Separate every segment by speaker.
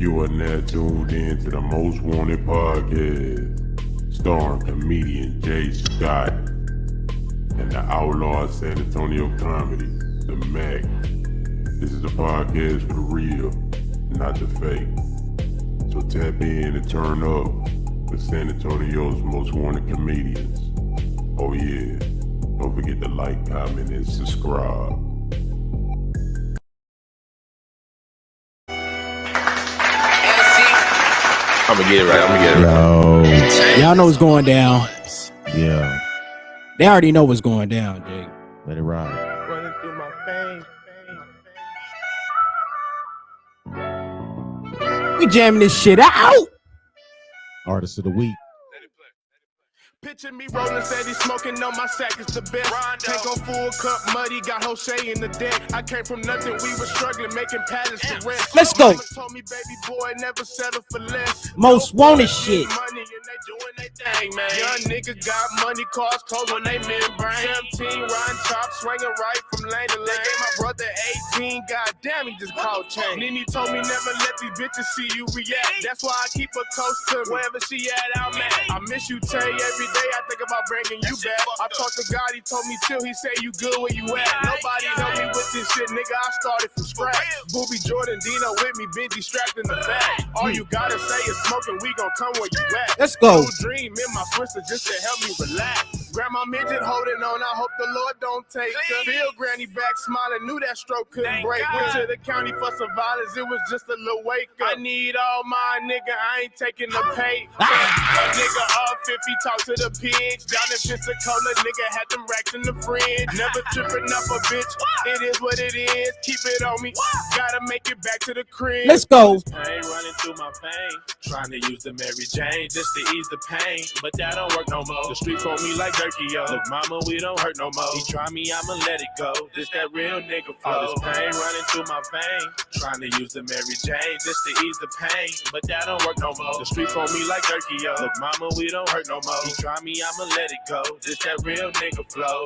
Speaker 1: You are now tuned in to the Most Wanted Podcast, starring comedian Jay Scott and the outlaw San Antonio comedy, The Mac. This is a podcast for the real, not the fake. So tap in and turn up with San Antonio's most wanted comedians. Oh yeah, don't forget to like, comment, and subscribe.
Speaker 2: I'm gonna get it right.
Speaker 3: Y'all know what's going down.
Speaker 4: Yeah.
Speaker 3: They already know what's going down, Jake.
Speaker 4: Let it ride.
Speaker 2: Running through my veins.
Speaker 3: We jamming this shit out.
Speaker 4: Artist of the week.
Speaker 2: Picture me rolling, steady smoking on my sack is the best. Tank on full cup, muddy, got Jose in the deck. I came from nothing, we were struggling, making patterns to rest.
Speaker 3: Let's go.
Speaker 2: Mama told me, baby boy, never settle for less.
Speaker 3: Most wanted shit.
Speaker 2: Money and they doing they thing, man. Young nigga got money, cars close on they membrane. 17 riding chop, swinging right from lane to lane. Gave my brother 18, goddamn, he just called chain. Then he told me never let these bitches see you react. That's why I keep her close to me. Wherever she at, I'm at. I miss you, Tay, every day I think about bringing you back. I talked to God, he told me chill, he said you good where you at. Nobody helped me with this shit, nigga, I started from scratch. Booby Jordan, Dino with me, Benji strapped in the back. All you gotta say is smoking, we gon' come where you at.
Speaker 3: Let's go.
Speaker 2: New dream in my twister just to help me relax. Grandma midget holding on, I hope the Lord don't take her. Feel granny back smiling, knew that stroke couldn't break. Went to the county for some violence, it was just a little wake up. I need all my nigga, I ain't taking the pay. A nigga up 50, talk to the pigs. Down in Pensacola, nigga had them racks in the fridge. Never tripping up a bitch, it is what it is. Keep it on me, gotta make it back to the crib.
Speaker 3: Let's go.
Speaker 2: Pain running through my veins, trying to use the Mary Jane just to ease the pain, but that don't work no more. The streets on me like jerky, yo. Look, mama, we don't hurt no more. He try me, I'ma let it go. This that real nigga flow. All this pain running through my veins, trying to use the Mary Jane just to ease the pain, but that don't work no more. The streets on me like jerky, yo. Look, mama, we don't hurt no more. He try me, I'ma let it go. This that real nigga flow.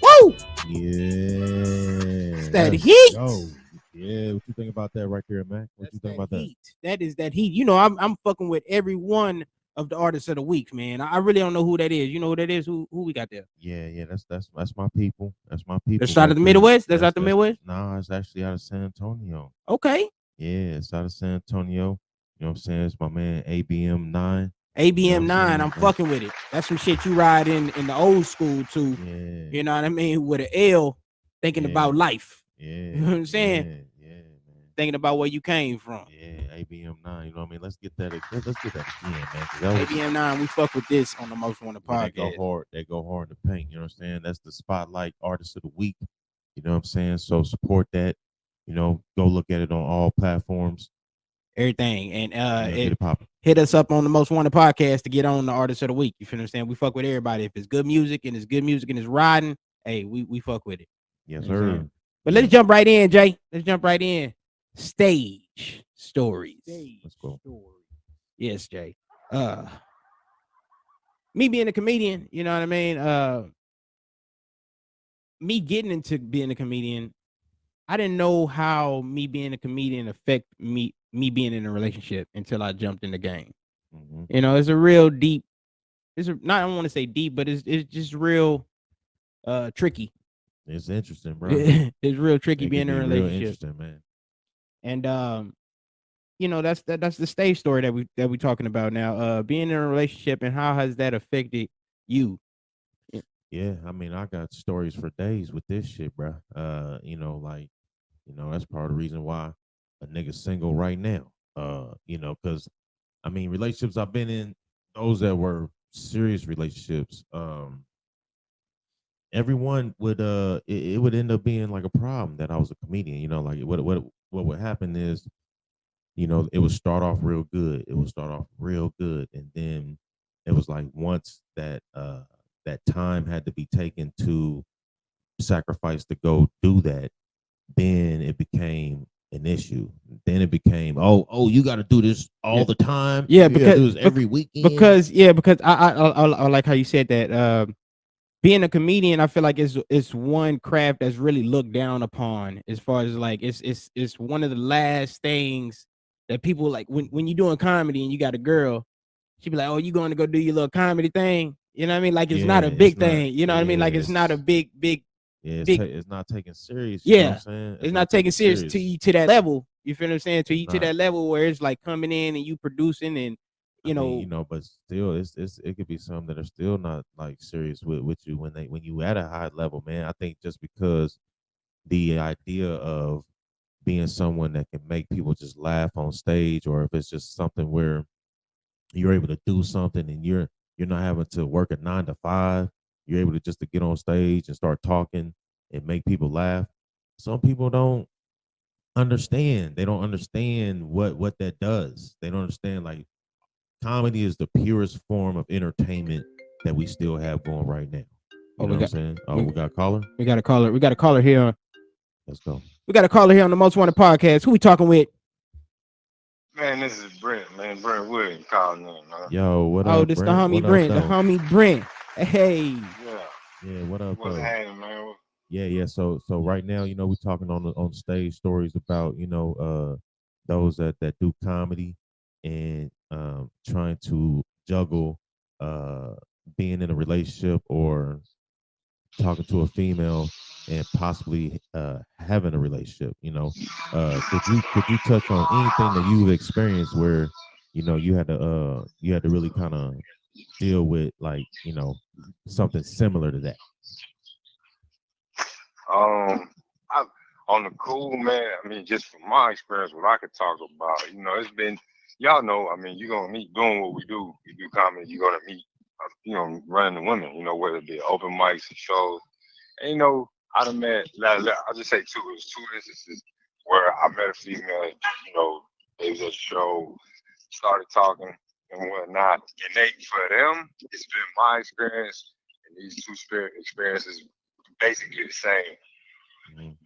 Speaker 3: Woo!
Speaker 4: Yeah.
Speaker 3: It's that heat.
Speaker 4: Yo. Yeah, what you think about that right there, man? What you think about that?
Speaker 3: Heat. That is that heat. You know, I'm fucking with every one of the artists of the week, man. I really don't know who that is. You know who that is? Who we got there?
Speaker 4: Yeah, that's my people. That's my people.
Speaker 3: That's out of the Midwest? That's out the Midwest?
Speaker 4: Nah, it's actually out of San Antonio.
Speaker 3: Okay.
Speaker 4: Yeah, it's out of San Antonio. You know what I'm saying? It's my man ABM9.
Speaker 3: ABM9, I'm fucking with it. That's some shit you ride in the old school too.
Speaker 4: Yeah.
Speaker 3: You know what I mean? With an L, thinking about life.
Speaker 4: Yeah.
Speaker 3: You know what I'm saying?
Speaker 4: Yeah, man.
Speaker 3: Thinking about where you came from.
Speaker 4: Yeah, ABM9. You know what I mean? Let's get that again, man.
Speaker 3: ABM9, we fuck with this on the Most Wanted Podcast.
Speaker 4: They go hard to paint. You know what I'm saying? That's the spotlight artist of the week. You know what I'm saying? So support that. You know, go look at it on all platforms.
Speaker 3: Everything. And
Speaker 4: get it popping.
Speaker 3: Hit us up on the Most Wanted Podcast to get on the artist of the week. You feel what I'm saying? We fuck with everybody. If it's good music and it's riding, hey, we fuck with it.
Speaker 4: Yes,
Speaker 3: You know what I'm
Speaker 4: sir.
Speaker 3: saying? But let's jump right in, Jay. Let's jump right in. Stage stories.
Speaker 4: Let's go.
Speaker 3: Yes, Jay. Me being a comedian, you know what I mean? Me getting into being a comedian, I didn't know how me being a comedian affect me being in a relationship until I jumped in the game.
Speaker 4: Mm-hmm.
Speaker 3: You know, it's a real deep. I don't want to say deep, but it's just real tricky.
Speaker 4: It's interesting, bro.
Speaker 3: It's real tricky being in a
Speaker 4: Real
Speaker 3: relationship.
Speaker 4: interesting, man.
Speaker 3: And you know, that's the stage story that we talking about now. Being in a relationship and how has that affected you?
Speaker 4: Yeah, I mean, I got stories for days with this shit, bro. You know, that's part of the reason why a nigga's single right now. You know, because I mean, relationships I've been in, those that were serious relationships, everyone would it would end up being like a problem that I was a comedian. You know, like what would happen is, you know, it would start off real good. And then it was like once that that time had to be taken to sacrifice to go do that, then it became an issue. Then it became, oh, you got to do this all the time.
Speaker 3: Yeah,
Speaker 4: you
Speaker 3: because
Speaker 4: do this every weekend.
Speaker 3: Because I like how you said that. being a comedian, I feel like it's one craft that's really looked down upon, as far as like it's one of the last things that people like when you're doing comedy and you got a girl, she be like, "Oh, you going to go do your little comedy thing?" You know what I mean? Like it's
Speaker 4: Yeah,
Speaker 3: not a
Speaker 4: it's
Speaker 3: big
Speaker 4: not.
Speaker 3: thing. You know what I mean? Like it's not a big.
Speaker 4: It's not taken serious. You know what I'm
Speaker 3: Yeah,
Speaker 4: saying?
Speaker 3: it's
Speaker 4: It's
Speaker 3: not
Speaker 4: not
Speaker 3: taking
Speaker 4: taken
Speaker 3: serious to
Speaker 4: serious.
Speaker 3: you to that level. You feel what I'm saying? To
Speaker 4: It's
Speaker 3: you to
Speaker 4: not.
Speaker 3: that level where it's like coming in and you producing and
Speaker 4: I
Speaker 3: you
Speaker 4: mean,
Speaker 3: know.
Speaker 4: but still, it could be some that are still not like serious with you when you at a high level, man. I think just because the idea of being someone that can make people just laugh on stage, or if it's just something where you're able to do something and you're not having to work a 9 to 5, you're able to just to get on stage and start talking and make people laugh. Some people don't understand. They don't understand what that does. They don't understand, like, comedy is the purest form of entertainment that we still have going right now.
Speaker 3: Oh,
Speaker 4: You know what I'm saying? Oh,
Speaker 3: we,
Speaker 4: we got a caller?
Speaker 3: we got a caller. We got a caller here.
Speaker 4: Let's go.
Speaker 3: We got a caller here on the Most Wanted Podcast. Who we talking with?
Speaker 5: Man, this is Brent, man. Brent Williams calling in, man.
Speaker 4: Yo, what
Speaker 3: Oh,
Speaker 4: up,
Speaker 3: this the
Speaker 4: Brent?
Speaker 3: homie
Speaker 4: What up,
Speaker 3: Brent. The
Speaker 4: though?
Speaker 3: homie Brent. Hey.
Speaker 5: Yeah.
Speaker 4: Yeah, what up,
Speaker 5: What's
Speaker 4: though?
Speaker 5: happening, man?
Speaker 4: Yeah. So right now, we're talking on stage stories about those that do comedy and trying to juggle being in a relationship or talking to a female and possibly having a relationship. Could you touch on anything that you've experienced where you had to really kind of deal with, like, something similar to that?
Speaker 5: I, on the cool, man. I mean, just from my experience, what I could talk about, it's been, y'all know. I mean, you're gonna meet doing what we do. You do comedy, you're gonna meet, running the women. Whether it be open mics and shows. And I done met. I'll just say two. It was two instances where I met a female. It was at a show, started talking and whatnot. And for them, it's been my experience, and these two experiences basically the same.
Speaker 4: Mhm.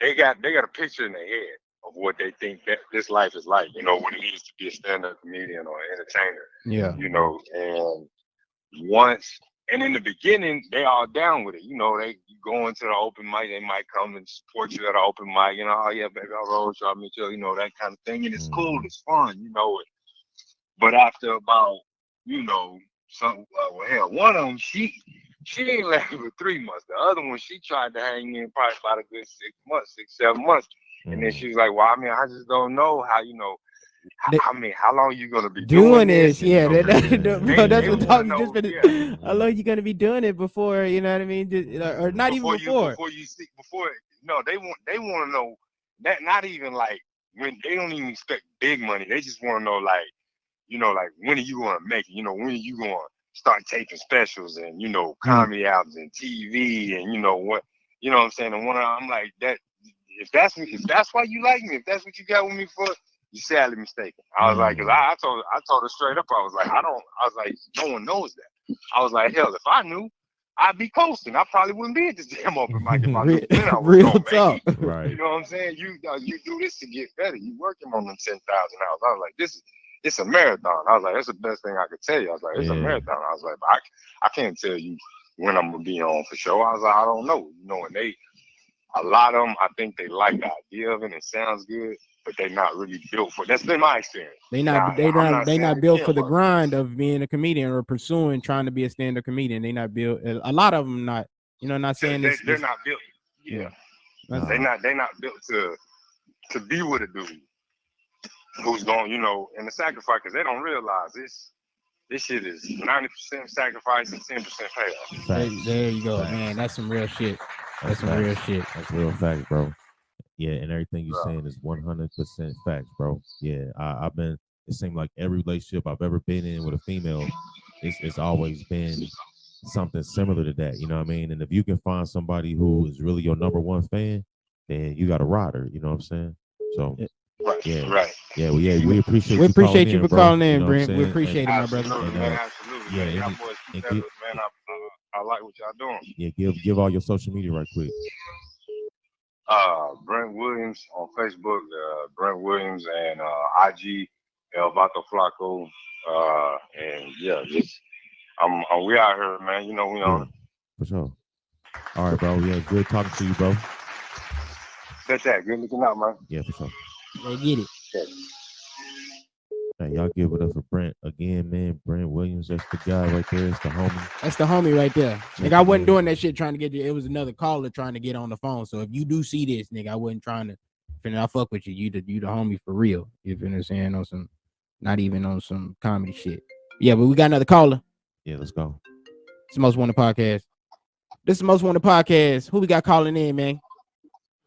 Speaker 5: They got a picture in their head of what they think that this life is like. What it is to be a stand-up comedian or entertainer.
Speaker 3: Yeah.
Speaker 5: And once. And in the beginning, they all down with it. They go into the open mic. They might come and support you at an open mic. Oh yeah, baby, I'll roll with you. I'll meet you. That kind of thing. And it's cool. It's fun. But after about, some hell, one of them, she ain't lasted for 3 months. The other one, she tried to hang in probably about a good 6 months, 6, 7 months. And then she was like, well, I mean, I just don't know how, how long you gonna be doing this?
Speaker 3: Yeah,
Speaker 5: And,
Speaker 3: bro, that's
Speaker 5: they
Speaker 3: what
Speaker 5: want to
Speaker 3: talking just
Speaker 5: know,
Speaker 3: been. How long you gonna be doing it before? You know what I mean? Or not even before.
Speaker 5: They want to know that, not even like when they don't even expect big money. They just want to know, like, like, when are you gonna make it? When are you gonna start taping specials and comedy albums and TV and what I'm saying? And I'm like, that if that's why you like me, if that's what you got with me for, you're sadly mistaken. I was like, because I told her straight up, I was like, no one knows that. I was like, hell, if I knew, I'd be coasting. I probably wouldn't be at this damn open mic if I knew when I was
Speaker 3: Real
Speaker 5: gonna
Speaker 3: talk.
Speaker 5: make it.
Speaker 4: Right.
Speaker 5: You know what I'm saying? You do this to get better. You working on them 10,000 hours. I was like, it's a marathon. I was like, that's the best thing I could tell you. I was like, it's a marathon. I was like, but I can't tell you when I'm gonna be on for sure. I was like, I don't know. And a lot of them, I think they like the idea of it. It sounds good, but they're not really built for it. That's been my experience.
Speaker 3: They
Speaker 5: Now, I'm not saying
Speaker 3: not
Speaker 5: it
Speaker 3: built
Speaker 5: can't
Speaker 3: for the
Speaker 5: work.
Speaker 3: grind of being a comedian or trying to be a stand-up comedian. They not built. A lot of them not. Not saying this.
Speaker 5: They're not built. Yeah. They're not built to be with a dude who's going, in the sacrifice, because they don't realize this shit is 90% sacrifice and 10% payoff.
Speaker 3: There you go,
Speaker 4: Facts.
Speaker 3: man. That's some real shit.
Speaker 4: That's
Speaker 3: some
Speaker 4: facts.
Speaker 3: real shit.
Speaker 4: That's real facts, bro. Yeah, and everything you're saying is 100% facts, bro. Yeah, I've been. It seemed like every relationship I've ever been in with a female, it's always been something similar to that. You know what I mean? And if you can find somebody who is really your number one fan, then you got a rider. You know what I'm saying? So
Speaker 5: Right.
Speaker 4: yeah,
Speaker 5: Right.
Speaker 4: yeah, well, yeah, we appreciate
Speaker 3: We
Speaker 4: you
Speaker 3: appreciate
Speaker 4: calling
Speaker 3: you
Speaker 4: in,
Speaker 3: for
Speaker 4: bro.
Speaker 3: calling in,
Speaker 4: You know what I'm
Speaker 3: Brent. We
Speaker 4: saying?
Speaker 3: appreciate it, my brother.
Speaker 5: Absolutely,
Speaker 4: And,
Speaker 5: man. Absolutely,
Speaker 4: yeah,
Speaker 5: man. Y'all
Speaker 4: and,
Speaker 5: boys
Speaker 4: and
Speaker 5: competitors, man. I like what y'all doing.
Speaker 4: yeah, give all your social media right quick.
Speaker 5: Brent Williams on Facebook, Brent Williams, and IG El Vato Flaco. And yeah, just we out here, man. We on
Speaker 4: For sure. All right, bro. Yeah, it's good talking to you, bro.
Speaker 5: That's that. Good looking out, man.
Speaker 4: Yeah, for sure.
Speaker 3: They get it.
Speaker 4: Hey, y'all give it up for Brent again, man. Brent Williams, that's the guy right there. It's the homie.
Speaker 3: That's the homie right there.
Speaker 4: Check
Speaker 3: Nigga, I
Speaker 4: it,
Speaker 3: wasn't
Speaker 4: man.
Speaker 3: doing that shit trying to get you. It was another caller trying to get on the phone. So if you do see this, nigga, I wasn't trying to. I fuck with you. You the homie for real. You feel what I'm saying? On some, not even on some comedy shit. Yeah, but we got another caller.
Speaker 4: Yeah, let's go.
Speaker 3: It's the Most Wanted Podcast. This is the Most Wanted Podcast. Who we got calling in, man?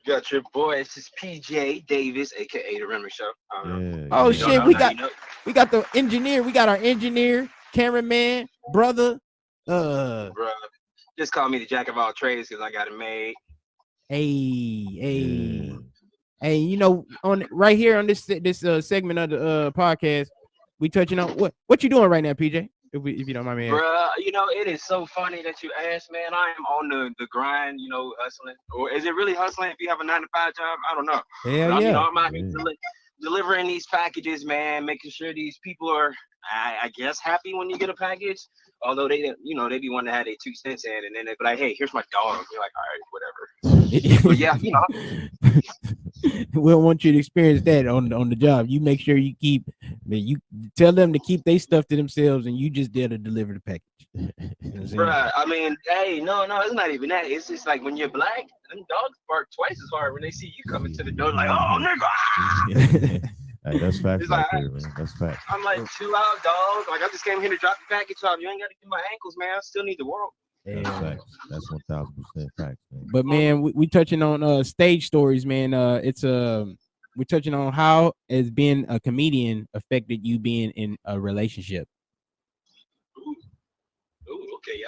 Speaker 6: Got your boy. It's just PJ Davis, aka the Remember Show.
Speaker 4: Yeah.
Speaker 3: Oh
Speaker 4: yeah.
Speaker 3: shit, we got the engineer. We got our engineer, cameraman, brother.
Speaker 6: Bruh, just call me the jack of all trades because I got it made.
Speaker 3: Hey.
Speaker 4: Yeah.
Speaker 3: Hey, you know, on right here on this segment of the podcast, we touching on what you doing right now, PJ? If you don't mind me asking.
Speaker 6: Bruh, you know, it is so funny that you asked, man. I am on the grind, you know, hustling. Or is it really hustling if you have a 9-to-5 job? I don't know.
Speaker 3: Hell
Speaker 6: But,
Speaker 3: yeah.
Speaker 6: you know, I'm out here delivering these packages, man, making sure these people are, I guess, happy when you get a package. Although they, you know, they be wanting to have their 2 cents in, and then they be like, hey, here's my dog. You're like, all right, whatever. But yeah, you know.
Speaker 3: We don't want you to experience that on the job. You make sure you tell them to keep their stuff to themselves, and you just there to deliver the package. You know what I'm saying?
Speaker 6: Bruh, I mean, hey, no, it's not even that. It's just like when you're black, them dogs bark twice as hard when they see you coming to the door, like, oh, nigga. Ah!
Speaker 4: Hey, that's facts
Speaker 6: It's
Speaker 4: right
Speaker 6: like,
Speaker 4: there, man. That's facts.
Speaker 6: I'm like, chill out, dog. Like, I just came here to drop the package off. You ain't got to get my ankles, man. I still need to work.
Speaker 4: That's facts. That's 1,000% facts, man.
Speaker 3: But man, we touching on stage stories, man. We're touching on how has being a comedian affected you being in a relationship.
Speaker 6: Ooh, okay,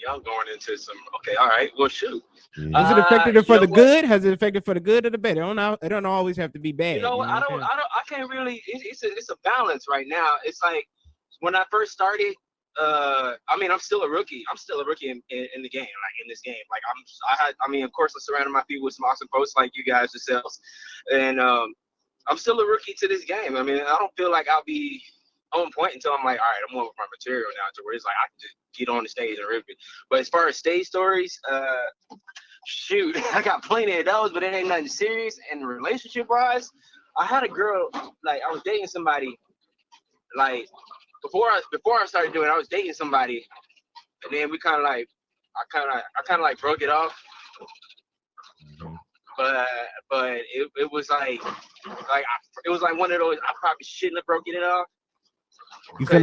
Speaker 6: y'all going into some. Okay, all right. Well, shoot.
Speaker 4: Yeah.
Speaker 3: Has it affected it for
Speaker 6: you
Speaker 3: the
Speaker 6: know what?
Speaker 3: good? Has it affected for the good or the bad? It don't always have to be bad.
Speaker 6: You know what?
Speaker 3: what I'm saying?
Speaker 6: I can't really. It's a balance right now. It's like when I first started. I mean, I'm still a rookie. I'm still a rookie in the game, like in this game. Like I mean, of course, I surrounded my people with some awesome folks like you guys yourselves, and I'm still a rookie to this game. I mean, I don't feel like I'll be on point until I'm like, all right, I'm over my material now, to where it's like I can just get on the stage and rip it. But as far as stage stories, shoot, I got plenty of those, but it ain't nothing serious. And relationship wise, I had a girl, like I was dating somebody, like before I started doing it, I was dating somebody, and then we kind of like, I kind of like broke it off. But it was like it was like one of those I probably shouldn't have broken it off.
Speaker 3: You feel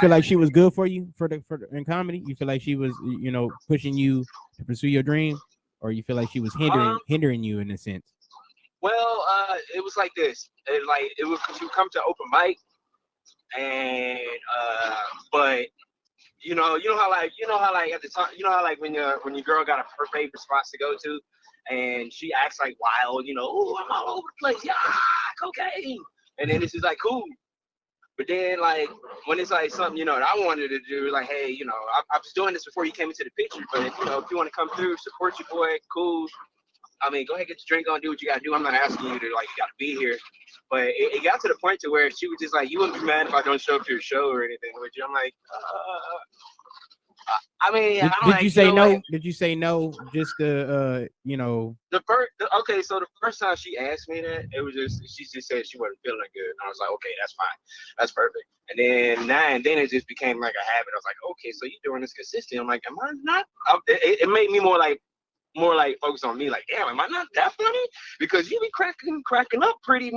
Speaker 3: like she was good for you for in comedy? You feel like she was, you know, pushing you to pursue your dream, or you feel like she was hindering you in a sense?
Speaker 6: Well, it was like this. She would come to open mic, and but you know how like at the time, you know how like when your girl got her favorite spots to go to, and she acts like wild, you know, oh, I'm all over the place, yeah, cocaine, and then it's just like cool. But then, like, when it's like something, you know, that I wanted to do, like, hey, you know, I was doing this before you came into the picture, but if you want to come through, support your boy, cool. I mean, go ahead, get your drink on, do what you gotta do. I'm not asking you to, like, you gotta be here. But it got to the point to where she was just like, you wouldn't be mad if I don't show up to your show or anything with you. I'm like, I mean,
Speaker 3: did you say no? Did you say no? Just you know.
Speaker 6: So the first time she asked me that, it was just she just said she wasn't feeling good, and I was like, okay, that's fine, that's perfect. And then it just became like a habit. I was like, okay, so you're doing this consistent. I'm like, am I not? It made me more like focus on me. Like, damn, am I not that funny? Because you be cracking up pretty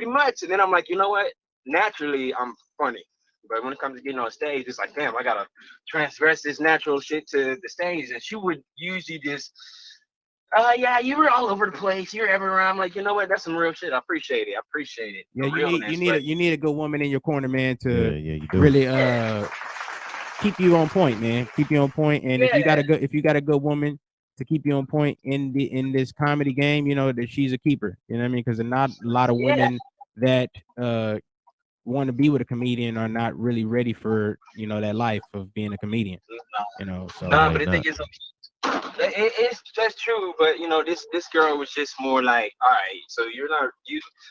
Speaker 6: much. And then I'm like, you know what? Naturally, I'm funny. But when it comes to getting on stage, it's like, damn, I gotta transgress this natural shit to the stage. And she would usually just, yeah, you were all over the place. You're everywhere. I'm like, you know what? That's some real shit. I appreciate it.
Speaker 3: Yeah, you need a good woman in your corner, man, to
Speaker 4: you do.
Speaker 3: really keep you on point, man. Keep you on point. And if you got a good woman to keep you on point in this comedy game, you know that she's a keeper. You know what I mean? Because there's not a lot of women that want to be with a comedian are not really ready for, you know, that life of being a comedian. You know, so
Speaker 6: but the thing is, it's that's true. But you know, this girl was just more like, all right, so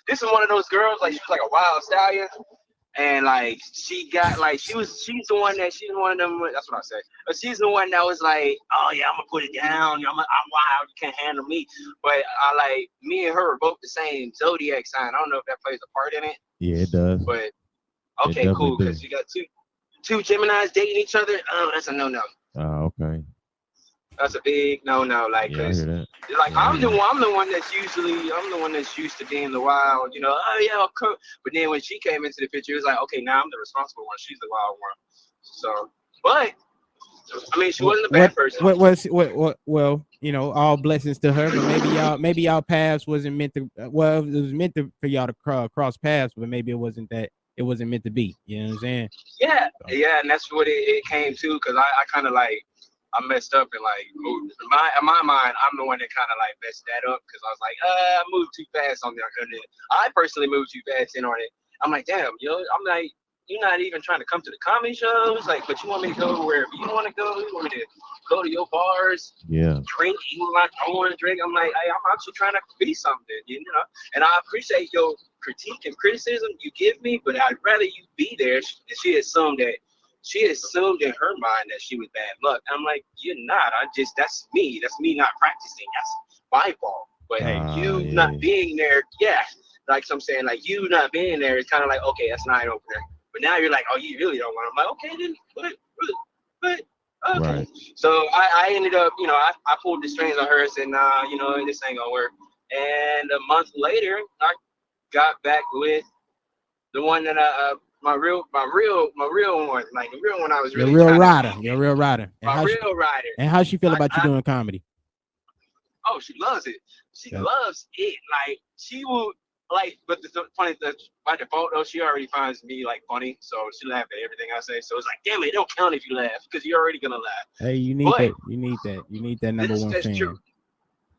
Speaker 6: this is one of those girls, like she's like a wild stallion, And like she got like she's the one that she's one of them. That's what I said. But she's the one that was like, oh yeah, I'm gonna put it down. I'm wild. You can't handle me. But I like me and her are both the same zodiac sign. I don't know if that plays a part in it.
Speaker 4: Yeah, it does.
Speaker 6: But okay, cool. Because you got two Geminis dating each other. Oh, that's a no.
Speaker 4: Oh, okay.
Speaker 6: That's a big no. Like,
Speaker 4: yeah, I hear that.
Speaker 6: Like
Speaker 4: yeah,
Speaker 6: I'm the one that's used to being the wild, oh yeah, cool. But then when she came into the picture, it was like, okay, now I'm the responsible one. She's the wild one. So, but I mean, she wasn't a bad person.
Speaker 3: Well, all blessings to her, but maybe y'all paths wasn't meant to. Well, it was meant to for y'all to cross paths, but maybe it wasn't meant to be. You know what I'm saying?
Speaker 6: Yeah, and that's what it came to, because I kind of like. I messed up and like moved. In my mind, I'm the one that kind of like messed that up, because I was like, I moved too fast on there. I personally moved too fast in on it. I'm like, damn, I'm like, you're not even trying to come to the comedy shows, like, but you want me to go wherever you want to go. You want me to go to your bars, drink, even like I want to drink. I'm like, hey, I'm actually trying to be something, And I appreciate your critique and criticism you give me, but I'd rather you be there. She assumed in her mind that she was bad luck. I'm like, you're not. That's me. That's me not practicing. That's my fault. But you not being there, like I'm saying, like you not being there is kind of like, okay, that's 9 opener. But now you're like, oh, you really don't want. I'm like, okay, then, but okay.
Speaker 4: Right.
Speaker 6: So I ended up, I pulled the strings on her and said, nah, this ain't gonna work. And a month later, I got back with the one that my real one, like the real one I was really
Speaker 3: your real rider.
Speaker 6: My real rider.
Speaker 3: And how she feel about you doing comedy?
Speaker 6: Oh, she loves it. She loves it. Like she will like, but the funny by default though, she already finds me like funny, so she laugh at everything I say. So it's like, damn it, it don't count if you laugh, because you're already gonna laugh.
Speaker 3: Hey, you need that. You need that number one
Speaker 6: that's
Speaker 3: fan.
Speaker 6: True.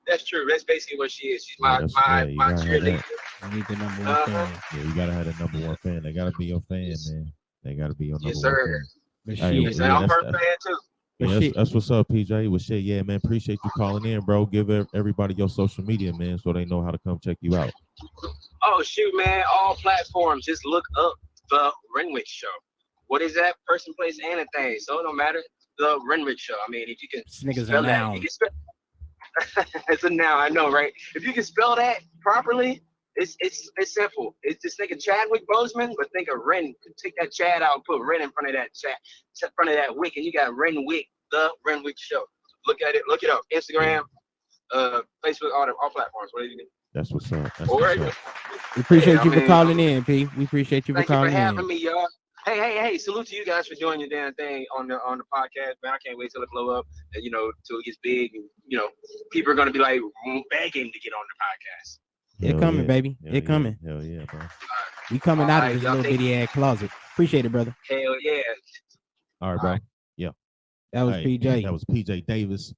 Speaker 6: That's true. That's basically what she is. She's my cheerleader.
Speaker 3: You need the number one fan.
Speaker 4: Yeah, you gotta have the number one fan. They gotta be your fan, man. They gotta be your number one fan.
Speaker 6: But I'm her fan too.
Speaker 4: Yeah, that's what's up, PJ. Well, shit, yeah, man. Appreciate you calling in, bro. Give everybody your social media, man, so they know how to come check you out.
Speaker 6: Oh shoot, man! All platforms. Just look up The Renwick Show. What is that? Person, place, and a thing. So it don't matter. The Renwick Show. I mean, if you can spell that, it's a noun. I know, right? If you can spell that properly, it's simple. It's this nigga Chadwick Boseman, but think of Ren. Take that Chad out and put Ren in front of that Chad, in front of that Wick, and you got Renwick, The Renwick Show. Look at it. Look it up. Instagram, Facebook, all platforms. What do you mean?
Speaker 4: That's what's up.
Speaker 3: We appreciate you for calling in, P. We appreciate you for calling in.
Speaker 6: Thank you for having me, y'all. Hey! Salute to you guys for joining your damn thing on the podcast, man. I can't wait till it blow up, and till it gets big, and people are gonna be like begging to get on the podcast.
Speaker 3: It coming, baby. It coming.
Speaker 4: Hell yeah, bro.
Speaker 3: We coming out of this little bitty ass closet. Appreciate it, brother.
Speaker 6: Hell yeah.
Speaker 4: All right, bro. Yeah.
Speaker 3: That was PJ.
Speaker 4: That was PJ Davis,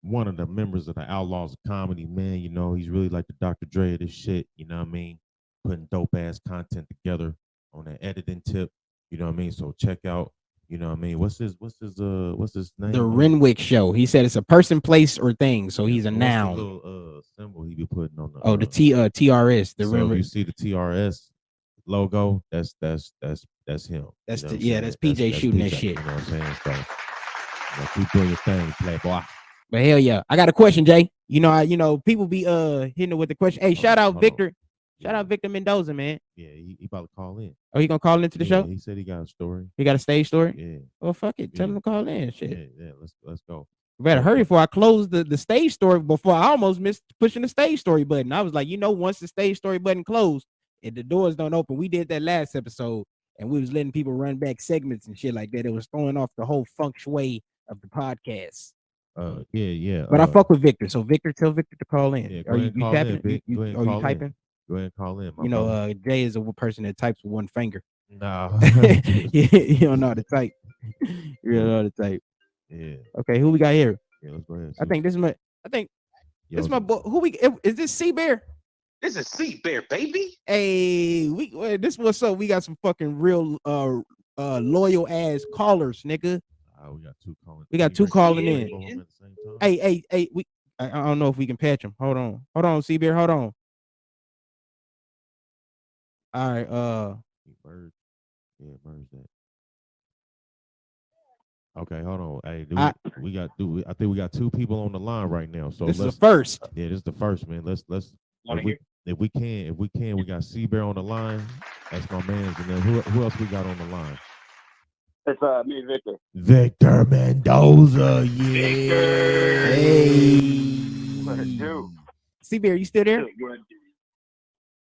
Speaker 4: one of the members of the Outlaws of Comedy, man. He's really like the Dr. Dre of this shit. You know what I mean? Putting dope ass content together on that editing tip. You know what I mean? So check out. You know what I mean? What's his name?
Speaker 3: The Renwick Show. He said it's a person, place, or thing. So he's a noun.
Speaker 4: The little symbol he be putting on the
Speaker 3: the TRS. The
Speaker 4: so
Speaker 3: Renwick.
Speaker 4: If you see the TRS logo, that's him.
Speaker 3: That's PJ shooting that shit.
Speaker 4: You know what I'm saying? So keep doing your thing, playboy.
Speaker 3: But hell yeah, I got a question, Jay. People be hitting it with the question. Hey, shout out Victor. Shout out Victor Mendoza, man.
Speaker 4: Yeah, he about to call in.
Speaker 3: Oh, he gonna call into the show?
Speaker 4: He said he got a story.
Speaker 3: He got a stage story?
Speaker 4: Yeah.
Speaker 3: Well, fuck it. Tell him to call in. Shit.
Speaker 4: Yeah. Let's go.
Speaker 3: We better hurry before I close the stage story. Before I almost missed pushing the stage story button. I was like, once the stage story button closed, and the doors don't open. We did that last episode, and we was letting people run back segments and shit like that. It was throwing off the whole feng shui of the podcast.
Speaker 4: Yeah.
Speaker 3: But I fuck with Victor. So Victor, tell Victor to call in.
Speaker 4: Yeah,
Speaker 3: Are you tapping?
Speaker 4: You
Speaker 3: typing?
Speaker 4: Go ahead and call in.
Speaker 3: Jay is a person that types with one finger.
Speaker 4: No.
Speaker 3: You don't know how to type. You don't know how to type.
Speaker 4: Yeah.
Speaker 3: Okay, who we got here?
Speaker 4: Yeah, let's go ahead.
Speaker 3: I think this is my boy. Is this C Bear?
Speaker 7: This is C Bear, baby.
Speaker 3: Hey, this what's up. We got some fucking real loyal ass callers, nigga.
Speaker 4: We got two calling
Speaker 3: in. Hey, I don't know if we can patch them. Hold on, C Bear, hold on. All right,
Speaker 4: Yeah, merge that. Okay, hold on. Hey,
Speaker 3: I-
Speaker 4: I think we got two people on the line right now. So
Speaker 3: This is
Speaker 4: let's
Speaker 3: the first.
Speaker 4: Yeah, this is the first, man. Let's
Speaker 6: Wanna
Speaker 4: if we can, we got C-Bear on the line. That's my man's. And then who else we got on the line?
Speaker 8: It's me, Victor.
Speaker 4: Victor Mendoza. Yeah.
Speaker 8: What it do?
Speaker 3: C-Bear, you still there?
Speaker 8: Good.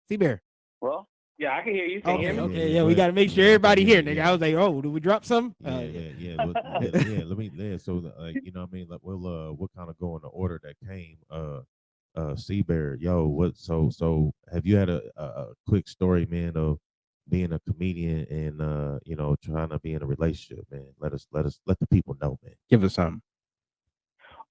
Speaker 3: C-Bear.
Speaker 8: Well, yeah, I can hear you. Can you hear me?
Speaker 3: Okay,
Speaker 4: Yeah,
Speaker 3: we
Speaker 4: go
Speaker 3: got to
Speaker 4: ahead.
Speaker 3: make sure
Speaker 4: Yeah,
Speaker 3: everybody
Speaker 4: okay,
Speaker 3: here,
Speaker 4: yeah,
Speaker 3: nigga.
Speaker 4: yeah.
Speaker 3: I was like, oh, did we drop some?
Speaker 4: Yeah. Let me. So, you know what I mean? Like, we'll kind of go in the order that came. C-Bear, yo, what? So, have you had a quick story, man, of being a comedian and you know, trying to be in a relationship, man? Let the people know, man.
Speaker 3: Give us something.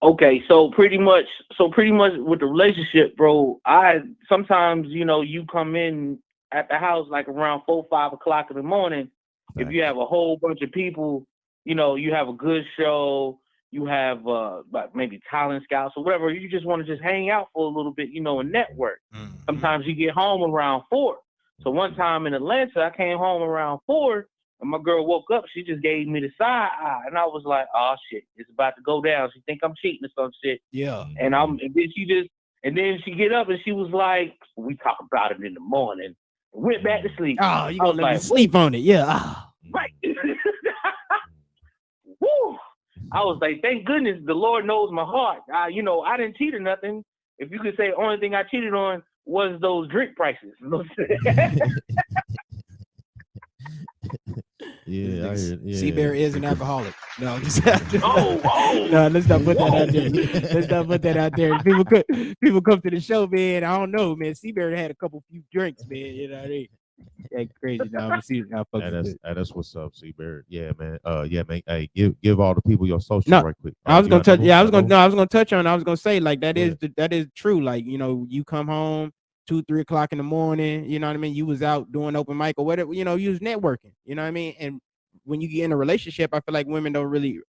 Speaker 8: Okay, so pretty much with the relationship, bro, I sometimes, you come in at the house like around 4-5 o'clock in the morning. If you have a whole bunch of people, you have a good show, you have like maybe talent scouts or whatever, you just want to just hang out for a little bit, and network.
Speaker 3: Mm-hmm.
Speaker 8: Sometimes you get home around 4. So one time in Atlanta, I came home around 4. And my girl woke up, she just gave me the side eye, and I was like, "Oh shit, it's about to go down." She think I'm cheating or some shit.
Speaker 3: Yeah.
Speaker 8: And then she get up and she was like, "We talk about it in the morning." And went back to sleep.
Speaker 3: Oh, you
Speaker 8: I
Speaker 3: gonna
Speaker 8: was
Speaker 3: let me
Speaker 8: like,
Speaker 3: sleep on it? Yeah. Ah.
Speaker 8: right. Woo! I was like, thank goodness the Lord knows my heart. I didn't cheat or nothing. If you could say, only thing I cheated on was those drink prices.
Speaker 4: Yeah, I hear. Yeah.
Speaker 3: C-Bear is an alcoholic. No, just
Speaker 8: Oh.
Speaker 3: No, let's not put that out there. Let's not put that out there. People come to the show, man. I don't know, man. C-Bear had a few drinks, man. You know what I mean? That crazy now. But see how folks
Speaker 4: That's what's up, C-Bear. Yeah, man. Yeah, man. Hey, give all the people your social
Speaker 3: No,
Speaker 4: right quick.
Speaker 3: I was gonna touch. Yeah, I was
Speaker 4: gonna.
Speaker 3: gonna touch on. I was gonna say like that
Speaker 4: Go
Speaker 3: is true. Like you come home 2-3 o'clock in the morning. You know what I mean. You was out doing open mic or whatever. You was networking. You know what I mean. And when you get in a relationship, I feel like women don't really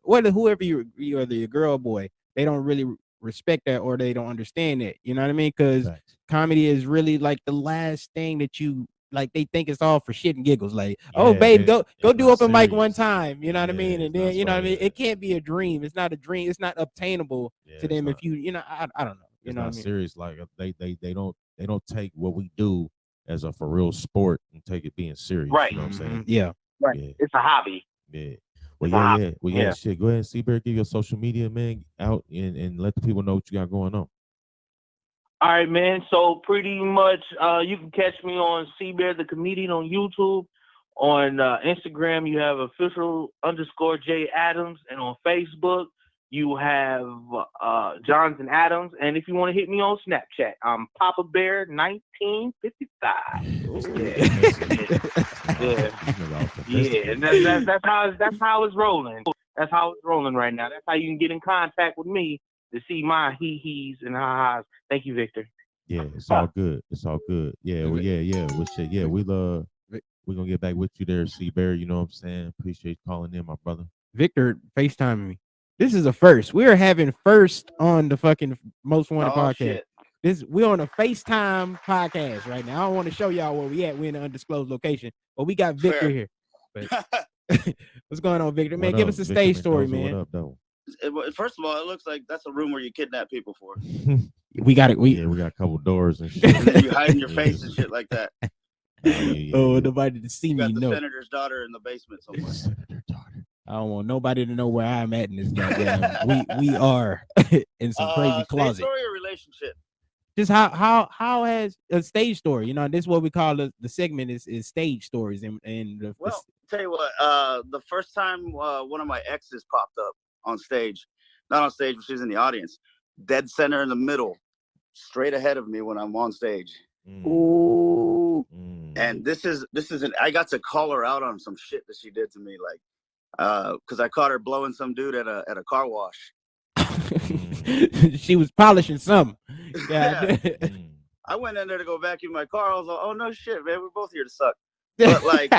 Speaker 3: whether whoever you're either your girl or boy, they don't really respect that or they don't understand it. You know what I mean? Because comedy is really like the last thing that you. Like they think it's all for shit and giggles. Like, oh, babe, go do open mic one time. You know what I mean? And then what I mean. It can't be a dream. It's not a dream. It's not obtainable to them. If you I don't know.
Speaker 4: It's not serious. Like they don't take what we do as a for real sport and take it being serious.
Speaker 8: Right.
Speaker 4: You know what I'm saying?
Speaker 3: Yeah.
Speaker 8: Right. Yeah. It's a hobby.
Speaker 4: Yeah. Well, shit. Go ahead, C-Bear, give your social media, man, out and let the people know what you got going on.
Speaker 8: All right, man. So pretty much, you can catch me on C-Bear the Comedian on YouTube. On Instagram, you have official_J Adams, and on Facebook, you have Jonathan Adams. And if you want to hit me on Snapchat, I'm Papa Bear 1955. Yeah. And that's how it's rolling. That's how it's rolling right now. That's how you can get in contact with me to see my he's and ha-has. Thank you, Victor.
Speaker 4: Yeah, it's all good. It's all good. Yeah, well, yeah. Well, shit, yeah, we're gonna get back with you there, C-Bear. You know what I'm saying? Appreciate you calling in, my brother.
Speaker 3: Victor FaceTiming me. This is a first. We are having first on the fucking Most Wanted podcast. We're on a FaceTime podcast right now. I don't want to show y'all where we at. We're in an undisclosed location, but we got Victor here. But what's going on, Victor? Man, give us a stage story, man.
Speaker 4: What up, though?
Speaker 9: First of all, it looks like that's a room where you kidnap people for.
Speaker 3: We got it.
Speaker 4: We got a couple doors and shit.
Speaker 9: You hide in your face and shit like that.
Speaker 3: Nobody to see
Speaker 9: you
Speaker 3: me.
Speaker 9: got the senator's daughter in the basement somewhere.
Speaker 4: Senator daughter.
Speaker 3: I don't want nobody to know where I'm at in this goddamn. we are in some crazy closet.
Speaker 9: Story or relationship?
Speaker 3: Just how has a stage story? This is what we call the segment is stage stories
Speaker 9: tell you what. The first time one of my exes popped up on stage, not on stage, but she was in the audience, dead center in the middle, straight ahead of me when I'm on stage.
Speaker 3: Ooh.
Speaker 9: And this is I got to call her out on some shit that she did to me, like because I caught her blowing some dude at a car wash.
Speaker 3: She was polishing something. Yeah.
Speaker 9: I went in there to go vacuum my car. I was like, oh no shit, man, we're both here to suck. But like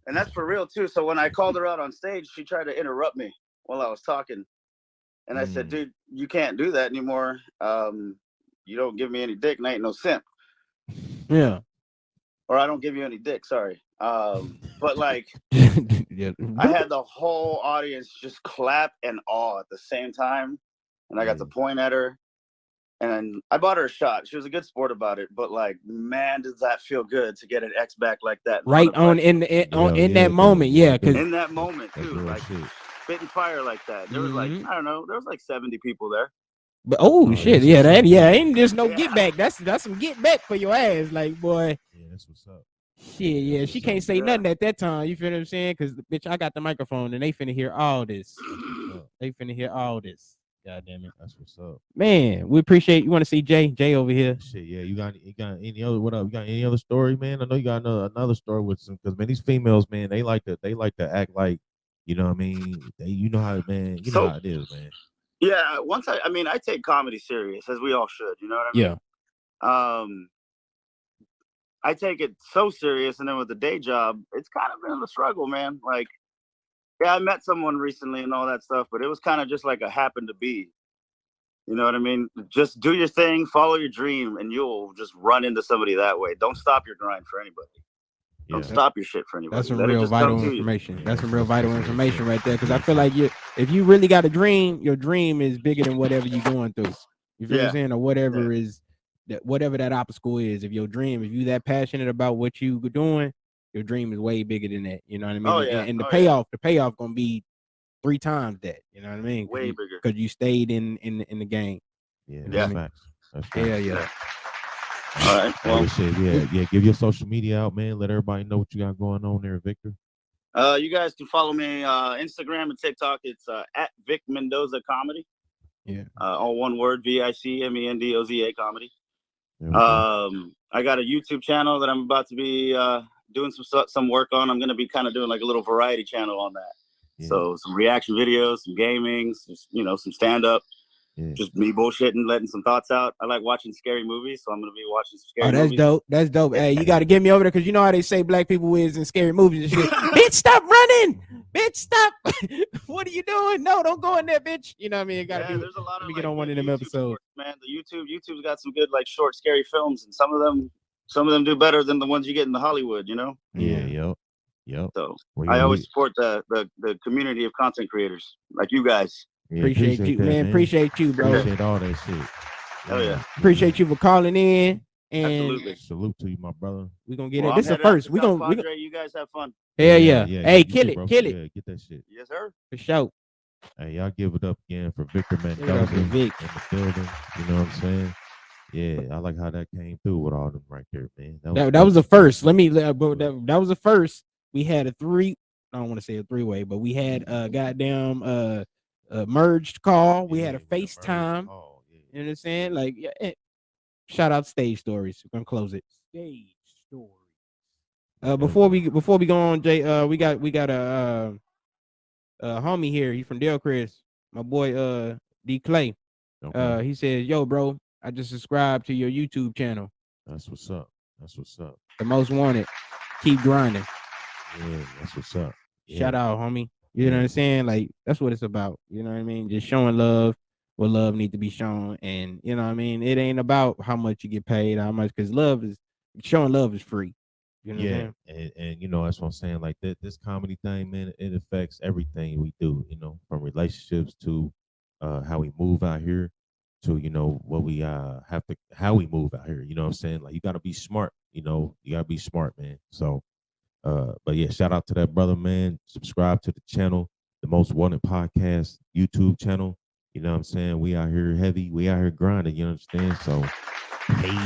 Speaker 9: and that's for real too. So when I called her out on stage, she tried to interrupt me while I was talking. And I said, dude, you can't do that anymore. You don't give me any dick and I ain't no simp.
Speaker 3: Yeah.
Speaker 9: or I don't give you any dick. Sorry. But like,
Speaker 3: Yeah.
Speaker 9: I had the whole audience just clap and awe at the same time, and I got to point at her, and I bought her a shot. She was a good sport about it, but like, man, does that feel good to get an X back like that?
Speaker 3: Right on in that moment, yeah, because
Speaker 9: in that moment too, like spitting fire like that. There was like, I don't know, there was like 70 people there.
Speaker 3: But shit, yeah, ain't just no get back. That's some get back for your ass, like boy.
Speaker 4: Yeah, that's what's up.
Speaker 3: Shit, yeah, she can't say nothing at that time. You feel what I'm saying? Because bitch, I got the microphone and they finna hear all this. They finna hear all this. God damn it.
Speaker 4: That's what's up.
Speaker 3: Man, we appreciate you. Want to see Jay over here?
Speaker 4: Shit, yeah. You got any other what up? You got any other story, man? I know you got another story with some because man, these females, man, they like to act like, you know what I mean? You know how man, you know how it is, man.
Speaker 9: Yeah, I take comedy serious, as we all should, you know what I mean?
Speaker 3: Yeah.
Speaker 9: I take it so serious, and then with the day job, it's kind of been a struggle, man. Like, yeah, I met someone recently and all that stuff, but it was kind of just like a happen to be. You know what I mean? Just do your thing, follow your dream, and you'll just run into somebody that way. Don't stop your grind for anybody. Don't stop your shit for anybody.
Speaker 3: That's some real vital information. That's some real vital information right there. Because I feel like if you really got a dream, your dream is bigger than whatever you're going through. You feel what I'm saying? Or whatever is whatever that obstacle is. If you that passionate about what you doing, your dream is way bigger than that. You know what I mean?
Speaker 9: Oh, yeah.
Speaker 3: And the payoff gonna be 3 times that. You know what I mean?
Speaker 9: Way bigger.
Speaker 3: Because you stayed in the game.
Speaker 4: Yeah,
Speaker 3: that's
Speaker 4: facts. That's
Speaker 3: facts. Yeah.
Speaker 9: All right.
Speaker 4: Well, yeah. Give your social media out, man. Let everybody know what you got going on there, Victor.
Speaker 9: You guys can follow me Instagram and TikTok. It's at Vic Mendoza Comedy.
Speaker 3: Yeah.
Speaker 9: All one word, VICMENDOZA Comedy. I got a YouTube channel that I'm about to be doing some work on. I'm going to be kind of doing like a little variety channel on that. Yeah. So some reaction videos, some gaming, some stand up. Yeah. Just me bullshitting, letting some thoughts out. I like watching scary movies, so I'm gonna be watching some scary movies.
Speaker 3: Dope. That's dope. Hey, you got to get me over there because you know how they say black people is in scary movies and shit. Bitch, stop running. Bitch, stop. What are you doing? No, don't go in there, bitch. You know what I mean? It gotta be.
Speaker 9: There's a lot of
Speaker 3: get on one of them episodes,
Speaker 9: man. YouTube's got some good like short scary films, and some of them do better than the ones you get in the Hollywood. You know?
Speaker 4: Yeah. Yep.
Speaker 9: So I always support the community of content creators like you guys.
Speaker 3: Yeah, appreciate you, man. Appreciate you, bro.
Speaker 4: Appreciate all that shit.
Speaker 9: Hell yeah.
Speaker 3: Appreciate you for calling in. And
Speaker 9: absolutely.
Speaker 4: Salute to you, my brother.
Speaker 3: We're gonna get it. This is the first. We gonna
Speaker 9: you guys have fun.
Speaker 3: Hell yeah. Hey, kill it.
Speaker 4: Yeah, get that shit.
Speaker 9: Yes, sir.
Speaker 3: For sure.
Speaker 4: Hey, y'all give it up again for Victor Mendoza in the building. You know what I'm saying? Yeah, I like how that came through with all them right there, man.
Speaker 3: That was the first. That was the first. We had a I don't want to say a 3-way, but we had a goddamn merged call. We had a FaceTime. You know what I'm saying? Like, shout out Stage Stories. We're gonna close it. Stage Stories. Before we go on, Jay, we got a homie here. He's from Del Chris. My boy D Clay. Okay. He says, "Yo, bro, I just subscribed to your YouTube channel.
Speaker 4: That's what's up.
Speaker 3: The Most Wanted. Keep grinding."
Speaker 4: Yeah, that's what's up.
Speaker 3: Shout out, homie. You know what I'm saying? Like, that's what it's about. You know what I mean? Just showing love where love needs to be shown. And, you know what I mean? It ain't about how much you get paid, how much, because showing love is free. You know what I'm
Speaker 4: saying? And you know, that's what I'm saying. Like, this comedy thing, man, it affects everything we do, you know, from relationships to how we move out here to, you know, what we how we move out here. You know what I'm saying? Like, you got to be smart, you know, man. So, but yeah, shout out to that brother, man. Subscribe to the channel, the Most Wanted Podcast YouTube channel. You know what I'm saying? We out here heavy. We out here grinding. You understand? So, hey.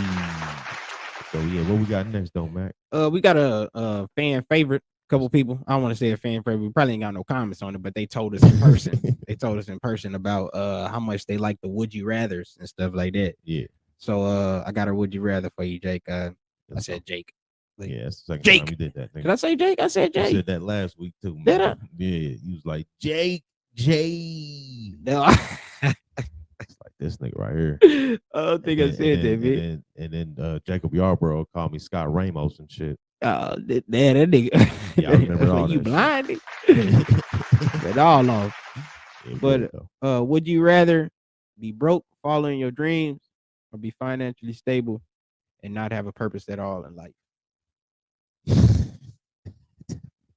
Speaker 4: So yeah, what we got next, though, Mac?
Speaker 3: We got a fan favorite. Couple people. I don't want to say a fan favorite. We probably ain't got no comments on it, but they told us in person. About how much they like the would you rathers and stuff like that.
Speaker 4: Yeah.
Speaker 3: So I got a would you rather for you, Jake. I said Jake.
Speaker 4: Like, yeah, that's the second
Speaker 3: Jake.
Speaker 4: time we did that.
Speaker 3: Did I say Jake? I said Jake.
Speaker 4: You said that last week too. Man.
Speaker 3: Did I?
Speaker 4: Yeah, he was like Jake.
Speaker 3: No.
Speaker 4: It's like this nigga right here.
Speaker 3: I don't think I said that, man.
Speaker 4: And then Jacob Yarborough called me Scott Ramos and shit.
Speaker 3: Oh, that nigga.
Speaker 4: Yeah, I remember all that.
Speaker 3: You blinded. That all off. Yeah, but would you rather be broke, following your dreams, or be financially stable and not have a purpose at all in life?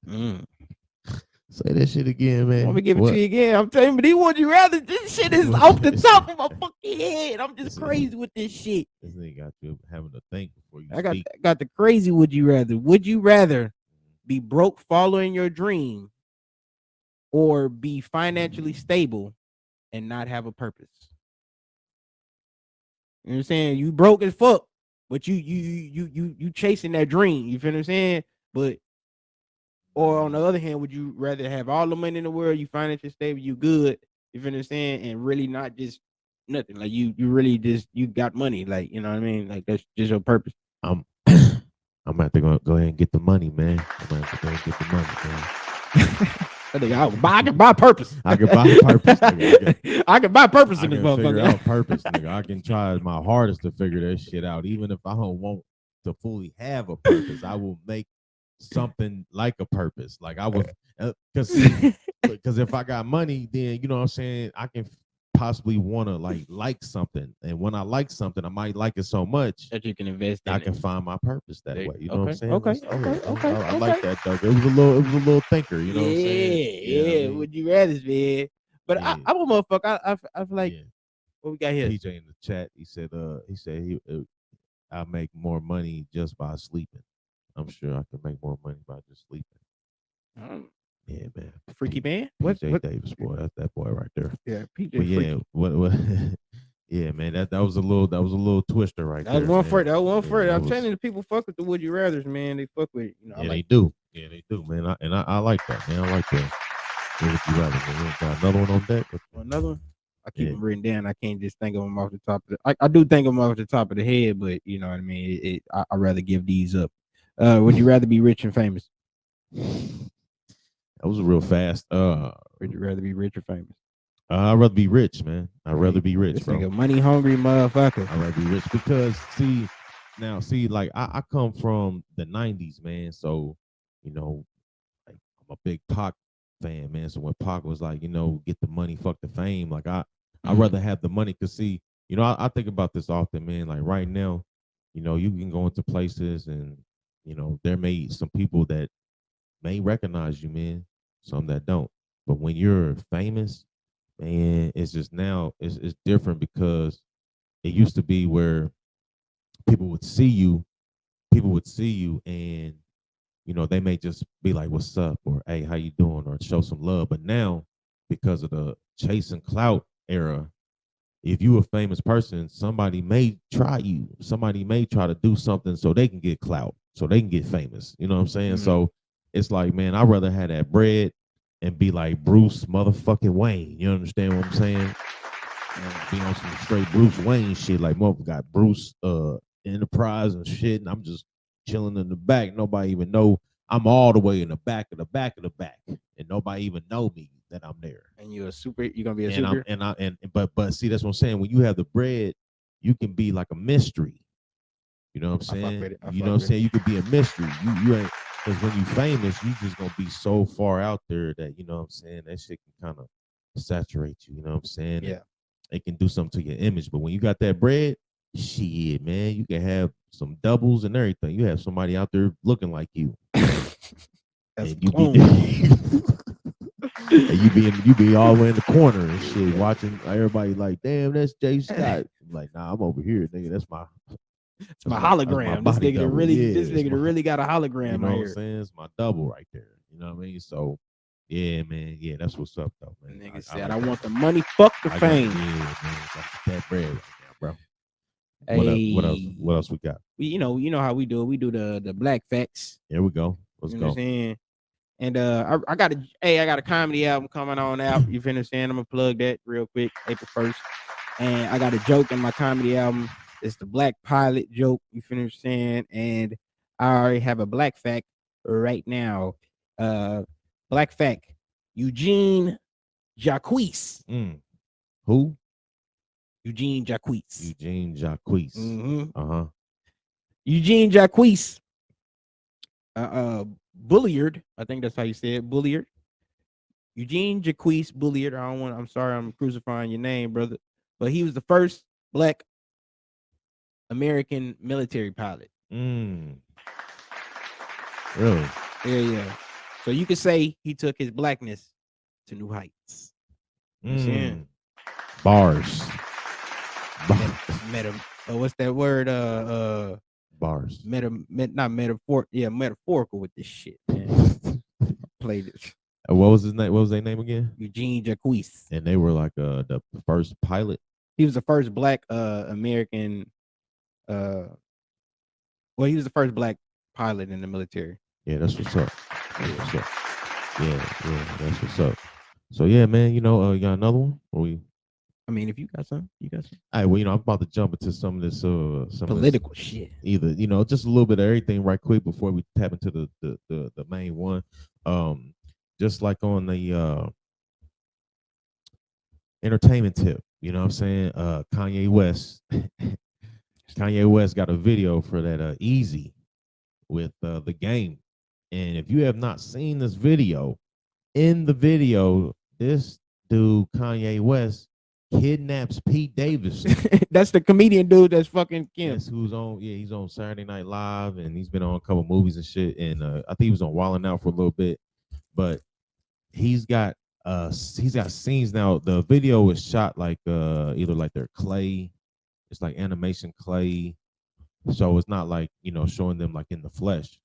Speaker 4: Say that shit again, man.
Speaker 3: Let me give it to you again. I'm telling you, would you rather? This shit is off the top of my fucking head. I'm just crazy with this shit.
Speaker 4: This nigga got you having to think before you
Speaker 3: I
Speaker 4: speak.
Speaker 3: got the crazy would you rather. Would you rather be broke following your dream or be financially stable and not have a purpose? You know what I'm saying? You broke as fuck, but you chasing that dream. You feel what I'm saying? But or on the other hand, would you rather have all the money in the world, you financially stable, you good, you feel what I'm saying, and really not just nothing? Like you really just you got money, like you know what I mean? Like that's just your purpose.
Speaker 4: I'm gonna have to go ahead and get the money, man. I'm gonna have to go ahead and get the money, man.
Speaker 3: I can buy purpose.
Speaker 4: I can buy purpose. Nigga.
Speaker 3: I can buy purpose
Speaker 4: I
Speaker 3: in this
Speaker 4: can figure
Speaker 3: motherfucker.
Speaker 4: out purpose, nigga. I can try my hardest to figure that shit out. Even if I don't want to fully have a purpose, I will make something like a purpose. Like I would, because if I got money, then you know what I'm saying, I can possibly want to like something, and when I like something, I might like it so much
Speaker 3: that you can invest in
Speaker 4: I
Speaker 3: it.
Speaker 4: can find my purpose that way. You know what I'm saying?
Speaker 3: Okay.
Speaker 4: I like that, Doug. It was a little thinker. You know what I'm saying?
Speaker 3: Yeah. I mean, would you rather, man? But
Speaker 4: yeah.
Speaker 3: I'm a motherfucker. I feel like what we got here.
Speaker 4: PJ in the chat, he said I make more money just by sleeping. I'm sure I can make more money by just sleeping. Yeah, man.
Speaker 3: Freaky man.
Speaker 4: PJ Davis, boy, that's that boy right there.
Speaker 3: Yeah, PJ.
Speaker 4: But yeah, what? Yeah, man. That was a little twister right there.
Speaker 3: That was one for it.
Speaker 4: Yeah,
Speaker 3: I'm telling you, the people fuck with the would you rather's, man. They fuck with it. You know,
Speaker 4: yeah, they do. Yeah, they do, man. I like that, man. I like that. Would you rather? Man. Got another one on deck?
Speaker 3: Another one? I keep them written down. I can't just think of them off the top of the. I do think of them off the top of the head, but you know what I mean. I'd rather give these up. Would you rather be rich and famous?
Speaker 4: That was real fast.
Speaker 3: Would you rather be rich or famous?
Speaker 4: I'd rather be rich, man. I'd rather be rich,
Speaker 3: this
Speaker 4: bro.
Speaker 3: nigga money hungry motherfucker.
Speaker 4: I'd rather be rich because like I come from the 90s, man. So, you know, like I'm a big Pac fan, man. So when Pac was like, you know, get the money, fuck the fame, like I'd rather have the money. Cause see, you know, I think about this often, man. Like right now, you know, you can go into places and, you know, there may some people that may recognize you, man. Some that don't. But when you're famous, man, it's just now it's different because it used to be where people would see you and you know they may just be like what's up or hey how you doing or show some love. But now because of the chase and clout era, if you a famous person, somebody may try to do something so they can get clout, so they can get famous, you know what I'm saying? So it's like, man, I'd rather have that bread and be like Bruce motherfucking Wayne. You understand what I'm saying? Be on some straight Bruce Wayne shit. Like motherfucker got Bruce Enterprise and shit, and I'm just chilling in the back. Nobody even know I'm all the way in the back of the back of the back, and nobody even know me that I'm there.
Speaker 3: And you're gonna be a super.
Speaker 4: But see, that's what I'm saying. When you have the bread, you can be like a mystery. You know what I'm saying? You know what I'm saying? You could be a mystery. You ain't. Because when you famous, you just gonna be so far out there that you know what I'm saying, that shit can kind of saturate you, you know what I'm saying?
Speaker 3: Yeah.
Speaker 4: It can do something to your image. But when you got that bread, shit, man, you can have some doubles and everything. You have somebody out there looking like you.
Speaker 3: That's
Speaker 4: and you be all the way in the corner and shit, watching everybody like, damn, that's Jay Scott. I'm like, nah, I'm over here, nigga. That's my
Speaker 3: hologram. This nigga really got a hologram.
Speaker 4: You know
Speaker 3: right
Speaker 4: what
Speaker 3: here.
Speaker 4: I'm saying? It's my double right there. You know what I mean? So, yeah, man. Yeah, that's what's up, though, man.
Speaker 3: Nigga said, I want the money, fuck the fame.
Speaker 4: Yeah, man. Got that bread right now, bro.
Speaker 3: Hey,
Speaker 4: what else we got?
Speaker 3: You know how we do it. We do the black facts.
Speaker 4: Here we go. Let's
Speaker 3: you
Speaker 4: go.
Speaker 3: Know what I'm saying? And I got a comedy album coming on out. You finish saying I'm gonna plug that real quick, April 1st. And I got a joke in my comedy album. It's the Black Pilot joke. You finish saying, and I already have a black fact right now. Black fact: Eugene Jacquees.
Speaker 4: Who?
Speaker 3: Eugene Jacquees.
Speaker 4: Eugene Jacquees.
Speaker 3: Eugene Jacquees. Bulliard. I think that's how you say it. Bulliard. Eugene Jacquees Bulliard. I'm sorry, I'm crucifying your name, brother. But he was the first black American military pilot.
Speaker 4: Really?
Speaker 3: Yeah. So you could say he took his blackness to new heights. You know what I'm saying?
Speaker 4: Bars.
Speaker 3: What's that word?
Speaker 4: Bars.
Speaker 3: Not metaphor. Yeah, metaphorical with this shit, man. Played it.
Speaker 4: What was his name? What was their name again?
Speaker 3: Eugene Jacquees.
Speaker 4: And they were like the first pilot.
Speaker 3: He was the first black American. Well, he was the first black pilot in the military.
Speaker 4: Yeah, that's what's up. That's what's up. Yeah, that's what's up. So yeah, man, you got another one? Or
Speaker 3: I mean, if you got some, you got some.
Speaker 4: All right, well, I'm about to jump into some of this some
Speaker 3: political shit.
Speaker 4: Either, just a little bit of everything right quick before we tap into the main one. Just like on the entertainment tip, you know what I'm saying? Kanye West. Kanye West got a video for that Easy with the game. And if you have not seen this video, in the video, this dude, Kanye West, kidnaps Pete Davidson.
Speaker 3: That's the comedian dude that's fucking Kim.
Speaker 4: That's who's on, he's on Saturday Night Live, and he's been on a couple movies and shit. And I think he was on Wildin' Out for a little bit. But he's got scenes now. The video is shot like either like they're clay, it's like animation clay. So it's not like, showing them like in the flesh.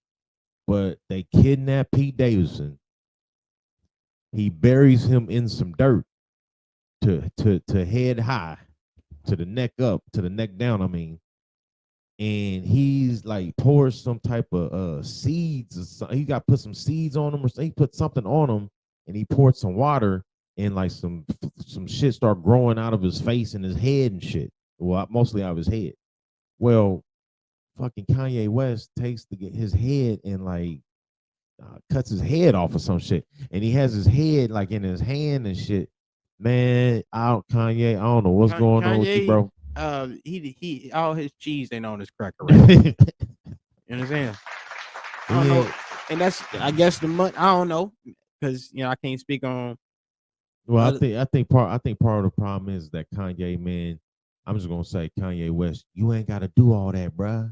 Speaker 4: But they kidnap Pete Davidson. He buries him in some dirt to head high, to the neck up, to the neck down, and he's like pours some type of seeds or something. He got put some seeds on him, or he put something on him, and he poured some water, and like some shit started growing out of his face and his head and shit. Well, mostly out of his head. Well, fucking Kanye West takes his head and like cuts his head off or some shit, and he has his head like in his hand and shit. Man, Kanye, I don't know what's going on with you, bro.
Speaker 3: He all his cheese ain't on his cracker. Right? You understand? I don't know, and that's, I guess, the month. I don't know, because I can't speak on.
Speaker 4: Well, I think part of the problem is that Kanye, man, I'm just gonna say, Kanye West, you ain't got to do all that, bruh.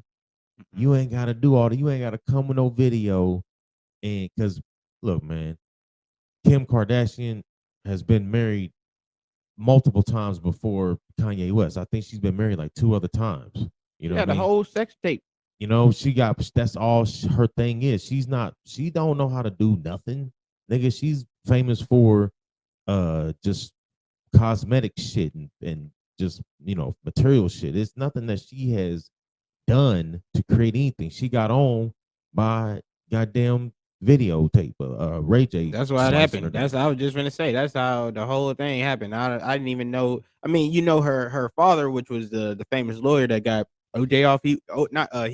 Speaker 4: You ain't got to do all that. You ain't got to come with no video, and because look, man, Kim Kardashian has been married multiple times before Kanye West. I think she's been married like 2 other times.
Speaker 3: The whole sex tape.
Speaker 4: That's all her thing is. She don't know how to do nothing. Nigga, she's famous for just cosmetic shit and just, material shit. It's nothing that she has done to create anything. She got on by goddamn videotape, Ray J.
Speaker 3: That's why it happened. That's I was just gonna say. That's how the whole thing happened. I didn't even know. I mean, her father, which was the famous lawyer that got OJ off. He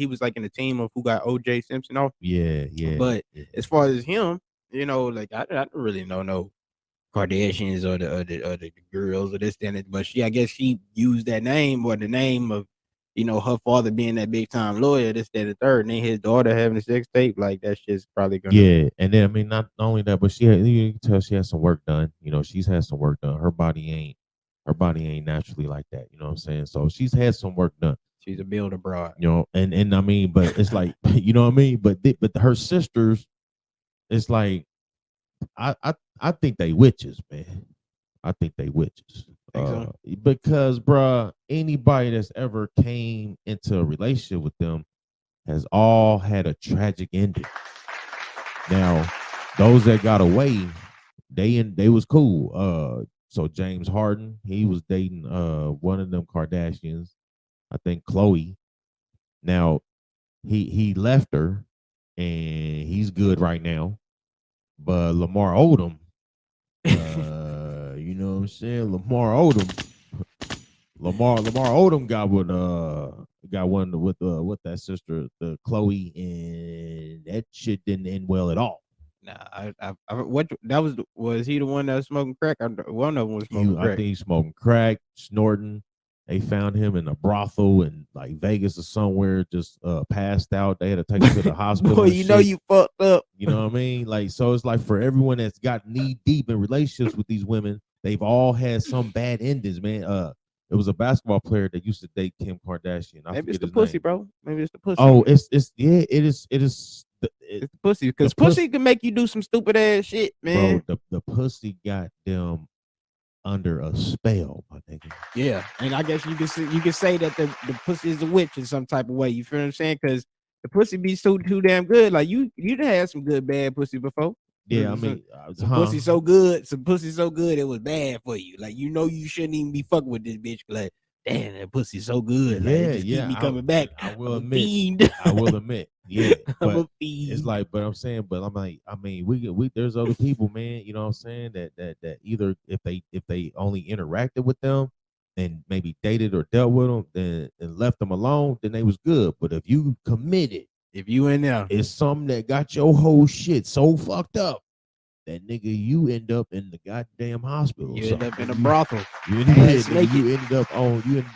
Speaker 3: was like in the team of who got OJ Simpson off.
Speaker 4: Yeah.
Speaker 3: But as far as him, like I don't really know no Kardashians or the girls or this and that. But I guess she used that name, or the name of her father being that big time lawyer, this, that, and the third, and then his daughter having a sex tape, like that's just probably gonna.
Speaker 4: Yeah, and then not only that, but you can tell she has some work done. She's had some work done. Her body ain't naturally like that. You know what I'm saying? So she's had some work done.
Speaker 3: She's a builder broad.
Speaker 4: And I mean, but it's like, you know what I mean? But her sisters, it's like, I think they witches, man. I think they witches.
Speaker 3: So?
Speaker 4: Because, bruh, anybody that's ever came into a relationship with them has all had a tragic ending. Now, those that got away, they was cool. So James Harden, he was dating one of them Kardashians, I think Khloe. Now, he left her, and he's good right now. But Lamar Odom, you know what I'm saying? Lamar Odom got one with that sister, the Khloe, and that shit didn't end well at all.
Speaker 3: Nah, what that was he the one that was smoking crack? One of them was smoking crack.
Speaker 4: I think he's smoking crack, snorting. They found him in a brothel in like Vegas or somewhere, just passed out. They had to take him to the hospital.
Speaker 3: Boy, you fucked up.
Speaker 4: You know what I mean? Like, so it's like for everyone that's got knee deep in relationships with these women, they've all had some bad endings, man. It was a basketball player that used to date Kim Kardashian.
Speaker 3: Maybe it's the pussy, bro. Maybe it's the pussy.
Speaker 4: Oh, it is.
Speaker 3: It's the pussy, because pussy can make you do some stupid ass shit, man.
Speaker 4: Bro, the pussy got them under a spell, my nigga.
Speaker 3: Yeah, and I guess you can say that the pussy is a witch in some type of way. You feel what I'm saying? Because the pussy be too damn good. Like you done had some good bad pussy before.
Speaker 4: Yeah, I mean,
Speaker 3: some pussy so good, it was bad for you. Like you shouldn't even be fucking with this bitch. Like, damn, that pussy so good. Like, it just keep me coming back.
Speaker 4: I will
Speaker 3: I'm
Speaker 4: admit. I will admit. Yeah,
Speaker 3: I'm a
Speaker 4: but
Speaker 3: fiend.
Speaker 4: it's like, but I'm saying, but I'm like, I mean, we there's other people, man. You know what I'm saying? That either if they only interacted with them and maybe dated or dealt with them, then and left them alone, then they was good. But if you committed,
Speaker 3: if you in there,
Speaker 4: it's something that got your whole shit so fucked up that nigga, you end up in the goddamn hospital.
Speaker 3: You end up in a
Speaker 4: You-
Speaker 3: brothel.
Speaker 4: You ended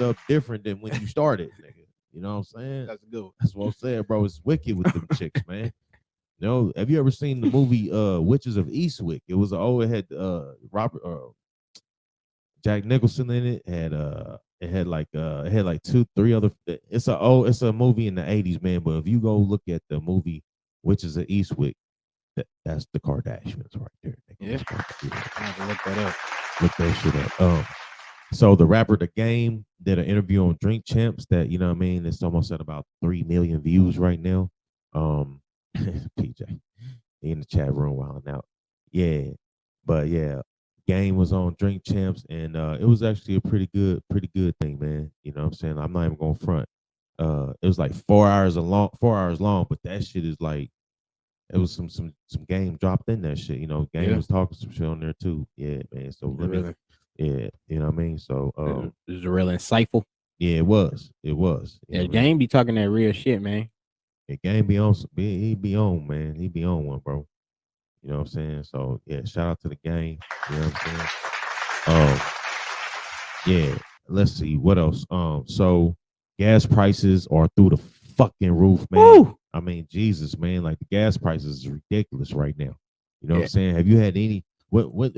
Speaker 4: up different than when you started, nigga. You know what I'm saying?
Speaker 3: That's good.
Speaker 4: That's what I'm saying, bro. It's wicked with them chicks, man. You know, have you ever seen the movie Witches of Eastwick? It was it had Robert Jack Nicholson in it. It had like 2-3 other. It's a movie in the 80s, man. But if you go look at the movie Witches of Eastwick, that's the Kardashians right there.
Speaker 3: Yeah. I have to look that up.
Speaker 4: Look that shit up. So the rapper The Game did an interview on Drink Champs that, you know what I mean, it's almost at about 3 million views right now. PJ in the chat room wilding out. Yeah. But yeah, Game was on Drink Champs, and it was actually a pretty good thing, man. You know what I'm saying? I'm not even gonna front. It was like 4 hours long, but that shit is like, it was some Game dropped in that shit. You know, Game was talking some shit on there too. Yeah, man. So yeah, you know what I mean? So
Speaker 3: it was real insightful.
Speaker 4: Yeah, it was.
Speaker 3: Yeah, Game be talking that real shit, man.
Speaker 4: Yeah, Game be on, he be on, man. He be on one, bro. You know what I'm saying? So yeah, shout out to the Game. You know what I'm saying? Yeah, let's see what else. So gas prices are through the fucking roof, man.
Speaker 3: Woo!
Speaker 4: I mean, Jesus, man, like the gas prices is ridiculous right now. You know what I'm saying? Have you had any where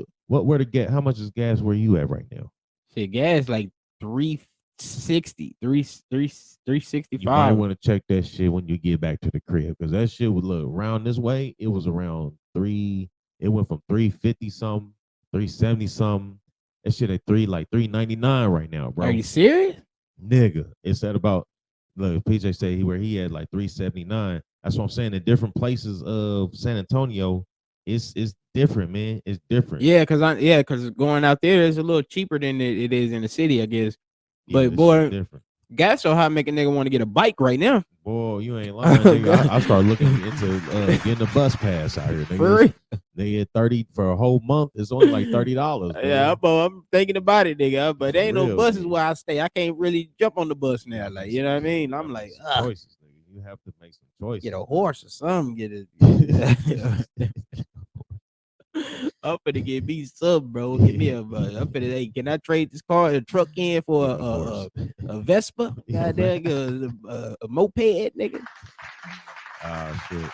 Speaker 4: to get, how much is gas where you at right now?
Speaker 3: Shit, gas like 360, 365.
Speaker 4: You might want to check that shit when you get back to the crib, because that shit would look around this way. It was around it went from 350 something, 370 something. That shit at 399 right now, bro.
Speaker 3: Are you serious?
Speaker 4: Nigga, it's at about, look, PJ said where he had like 379. That's what I'm saying. In different places of San Antonio, it's different, man. It's different.
Speaker 3: Yeah, because going out there is a little cheaper than it is in the city, I guess. But boy,
Speaker 4: different.
Speaker 3: Gas so high, make a nigga want to get a bike right now.
Speaker 4: Boy, you ain't lying, nigga. I started looking into getting a bus pass out here, nigga. They get 30 for a whole month. It's only like $30.
Speaker 3: Yeah, I'm thinking about it, nigga. But there ain't no buses where I stay. I can't really jump on the bus now. Like, you know what I mean? I'm like,
Speaker 4: choices, nigga. You have to make some choices.
Speaker 3: Get a horse or something. Get it. I'm finna get me some, bro. Give me I'm finna. Hey, can I trade this car, a truck in for a Vespa? Goddamn, a moped, nigga.
Speaker 4: Shit.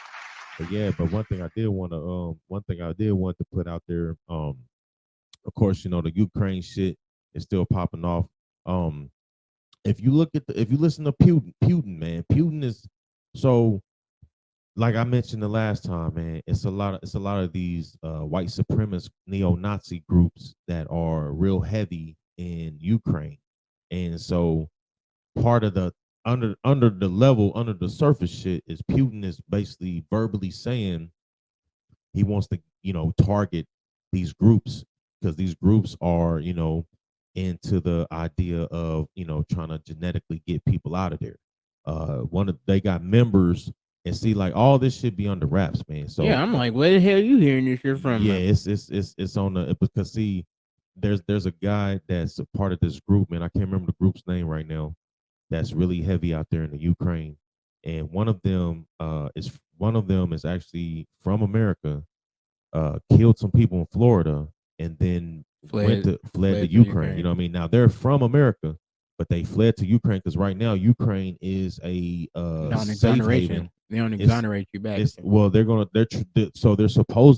Speaker 4: But yeah, but one thing I did want to put out there, of course, you know, the Ukraine shit is still popping off. If you listen to Putin, man, Putin is so. Like I mentioned the last time, man, it's a lot of these white supremacist neo-Nazi groups that are real heavy in Ukraine, and so part of the under the surface shit is Putin is basically verbally saying he wants to, you know, target these groups because these groups are, you know, into the idea of, you know, trying to genetically get people out of there. They got members. And see, like, all this should be under wraps, man. So
Speaker 3: yeah, I'm like, where the hell are you hearing this shit from?
Speaker 4: Yeah, it's on the, because see, there's a guy that's a part of this group, man. I can't remember the group's name right now. That's really heavy out there in the Ukraine, and one of them is actually from America, killed some people in Florida, and then fled to Ukraine. You know what I mean? Now they're from America, but they fled to Ukraine because right now Ukraine is a safe haven.
Speaker 3: They don't exonerate you back.
Speaker 4: They're supposed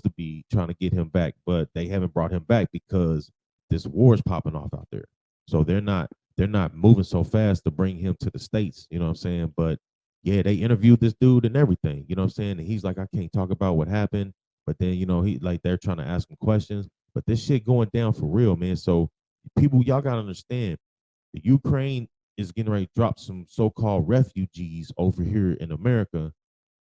Speaker 4: to be trying to get him back, but they haven't brought him back because this war is popping off out there. So they're not moving so fast to bring him to the States. You know what I'm saying? But yeah, they interviewed this dude and everything. You know what I'm saying? And he's like, I can't talk about what happened. But then, you know, he like they're trying to ask him questions. But this shit going down for real, man. So people, y'all gotta understand, the Ukraine is getting ready to drop some so-called refugees over here in America.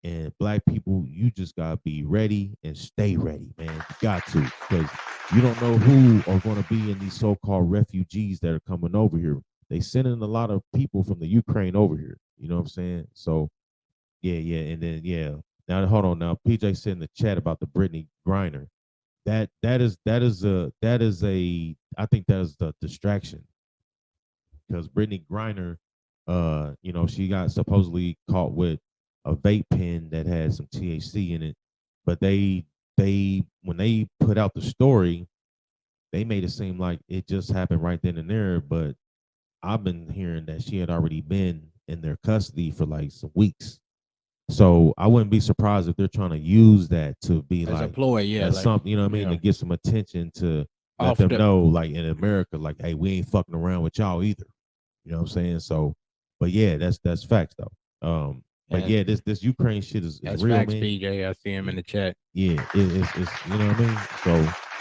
Speaker 4: And black people, you just gotta be ready and stay ready, man. You got to, because you don't know who are going to be in these so-called refugees that are coming over here. They sending a lot of people from the Ukraine over here. You know what I'm saying? So yeah, and then Now hold on. Now PJ said in the chat about the Brittany Griner. That is a I think that is the distraction, because Brittany Griner, you know, she got supposedly caught with a vape pen that had some THC in it, but they when they put out the story, they made it seem like it just happened right then and there. But I've been hearing that she had already been in their custody for like some weeks. So I wouldn't be surprised if they're trying to use that to be
Speaker 3: As a
Speaker 4: like
Speaker 3: ploy, yeah,
Speaker 4: as
Speaker 3: like,
Speaker 4: something, you know what I mean,
Speaker 3: yeah.
Speaker 4: to get some attention, to let
Speaker 3: Off
Speaker 4: them
Speaker 3: the-
Speaker 4: know, like in America, like, hey, we ain't fucking around with y'all either. You know what I'm saying? So, but yeah, that's facts though. But
Speaker 3: And
Speaker 4: yeah, this Ukraine shit is
Speaker 3: that's
Speaker 4: real,
Speaker 3: facts,
Speaker 4: man.
Speaker 3: PJ. I see him in the chat.
Speaker 4: Yeah, it's you know what I mean. So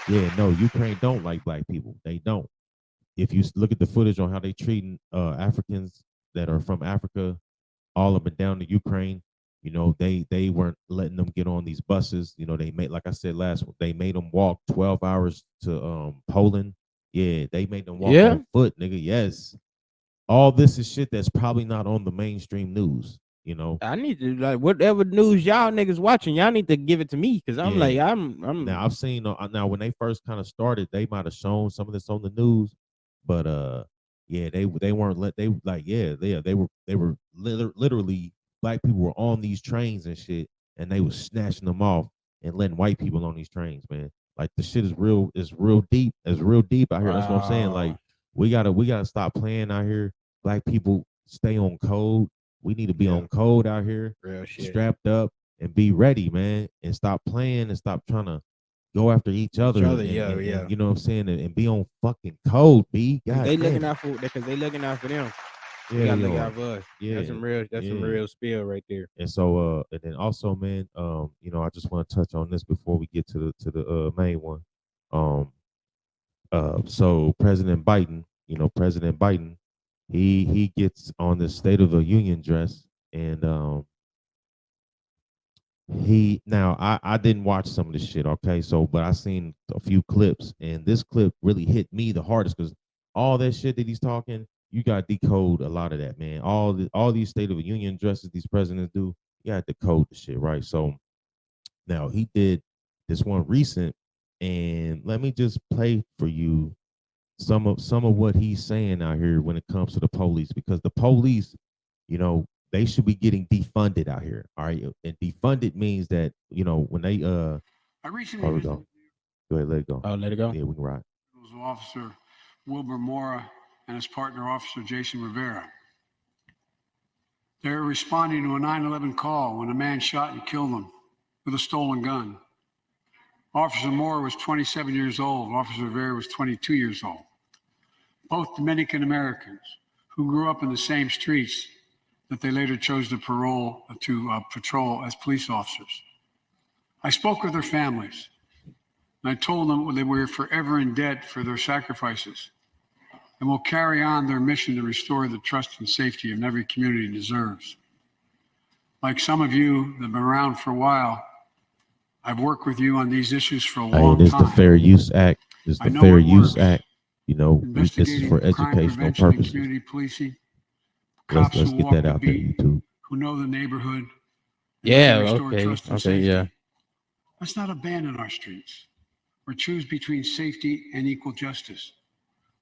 Speaker 4: yeah, no, Ukraine don't like black people. They don't. If you look at the footage on how they treating Africans that are from Africa, all up and down to Ukraine, you know, they weren't letting them get on these buses. You know, they made, like I said last, they made them walk 12 hours to Poland. Yeah, they made them walk on foot, nigga. Yes. All this is shit that's probably not on the mainstream news, you know.
Speaker 3: I need to, like, whatever news y'all niggas watching, y'all need to give it to me, because I'm like, I'm
Speaker 4: Now I've seen now when they first kind of started, they might have shown some of this on the news, but yeah, they weren't they like they were literally, black people were on these trains and shit, and they was snatching them off and letting white people on these trains, man. Like the shit is real deep. It's real deep out here. That's what I'm saying. Like we gotta stop playing out here. Black people, stay on code. We need to be on code out here,
Speaker 3: real shit.
Speaker 4: strapped up, and be ready, man, and stop playing and stop trying to go after each other, and, you know what I'm saying, and be on fucking code, B. God
Speaker 3: They
Speaker 4: damn
Speaker 3: looking
Speaker 4: it.
Speaker 3: out for, because they looking out for them.
Speaker 4: Yeah,
Speaker 3: We gotta
Speaker 4: they
Speaker 3: look
Speaker 4: are.
Speaker 3: out for us.
Speaker 4: Yeah,
Speaker 3: That's some real spill right there.
Speaker 4: And so and then also, man, you know, I just want to touch on this before we get to the main one. So President Biden, he gets on the State of the Union address, and I didn't watch some of this shit, okay? So, but I seen a few clips, and this clip really hit me the hardest, because all that shit that he's talking, you got to decode a lot of that, man. All these State of the Union addresses these presidents do, you got to decode the shit, right? So now he did this one recent, and let me just play for you some of what he's saying out here when it comes to the police, because the police, you know, they should be getting defunded out here. All right. And defunded means that, you know, when they
Speaker 10: I recently
Speaker 4: we
Speaker 10: visited
Speaker 4: go. Go ahead, let it go.
Speaker 3: Oh, let it go.
Speaker 4: Yeah, we can ride.
Speaker 10: Officer Wilbur Mora and his partner, Officer Jason Rivera. They were responding to a 9/11 call when a man shot and killed them with a stolen gun. Officer Mora was 27 years old. Officer Rivera was 22 years old. Both Dominican Americans who grew up in the same streets that they later chose to patrol as police officers. I spoke with their families, and I told them they were forever in debt for their sacrifices and will carry on their mission to restore the trust and safety in every community deserves. Like some of you that have been around for a while, I've worked with you on these issues for a long
Speaker 4: This
Speaker 10: time.
Speaker 4: the Fair Use Act. This the Fair Use Act. You know, this is for educational purposes.
Speaker 10: Community policing.
Speaker 4: Let's get that out there, YouTube.
Speaker 10: Who know the neighborhood.
Speaker 3: Yeah, okay, yeah.
Speaker 10: Let's not abandon our streets or choose between safety and equal justice.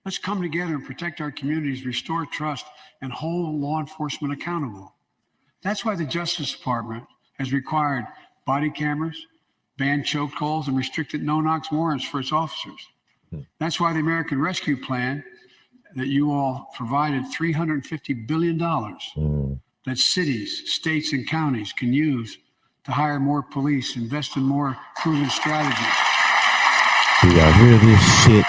Speaker 10: Let's come together and protect our communities, restore trust, and hold law enforcement accountable. That's why the Justice Department has required body cameras, banned chokeholds, and restricted no-knock warrants for its officers. That's why the American Rescue Plan that you all provided $350 billion that cities, states, and counties can use to hire more police, invest in more proven strategies.
Speaker 4: Do y'all hear this shit?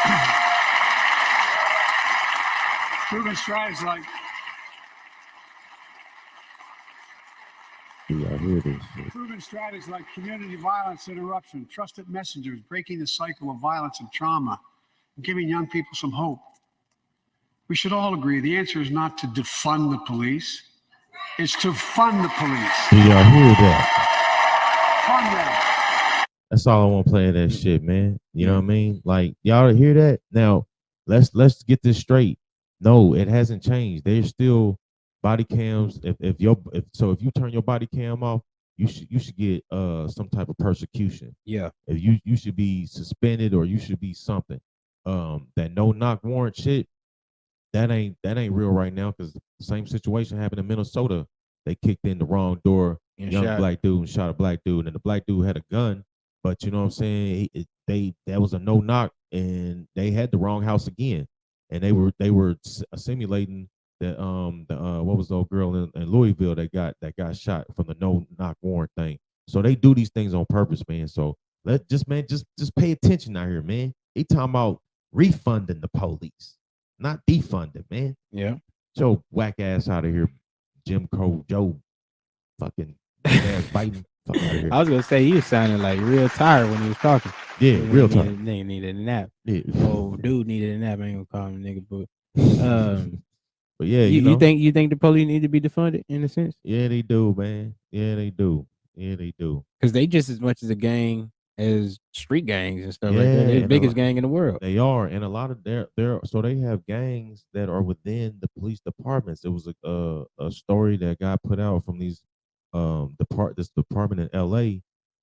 Speaker 10: Proven strategies like proven strategies like community violence interruption, trusted messengers, breaking the cycle of violence and trauma, and giving young people some hope. We should all agree the answer is not to defund the police. It's to fund the police.
Speaker 4: Do y'all hear that?
Speaker 10: Fund them.
Speaker 4: That's all I want to play of that shit, man. You know what I mean? Like, y'all hear that? Now, let's get this straight. No, it hasn't changed. There's still body cams. If you turn your body cam off, you should get some type of persecution.
Speaker 3: Yeah.
Speaker 4: If you should be suspended or you should be something. That no knock warrant shit, that ain't real right now, because the same situation happened in Minnesota. They kicked in the wrong door, black dude, and shot a black dude, and the black dude had a gun. But you know what I'm saying? That was a no knock, and they had the wrong house again, and they were simulating that what was the old girl in Louisville that got shot from the no knock warrant thing. So they do these things on purpose, man. So just pay attention out here, man. They talking about refunding the police, not defunding, man.
Speaker 3: Yeah.
Speaker 4: So whack ass out of here, Jim Crow Joe, fucking ass biting.
Speaker 3: I was gonna say he was sounding like real tired when he was talking.
Speaker 4: Yeah, real tired.
Speaker 3: Nigga needed a nap.
Speaker 4: Yeah.
Speaker 3: Oh, dude needed a nap. I ain't gonna call him a nigga,
Speaker 4: but yeah,
Speaker 3: you think the police need to be defunded in a sense?
Speaker 4: Yeah, they do, man. Yeah, they do.
Speaker 3: Because they just as much as a gang as street gangs and stuff like that. They're the biggest gang in the world.
Speaker 4: They are, and a lot of so they have gangs that are within the police departments. It was a story that got put out from these this department in LA,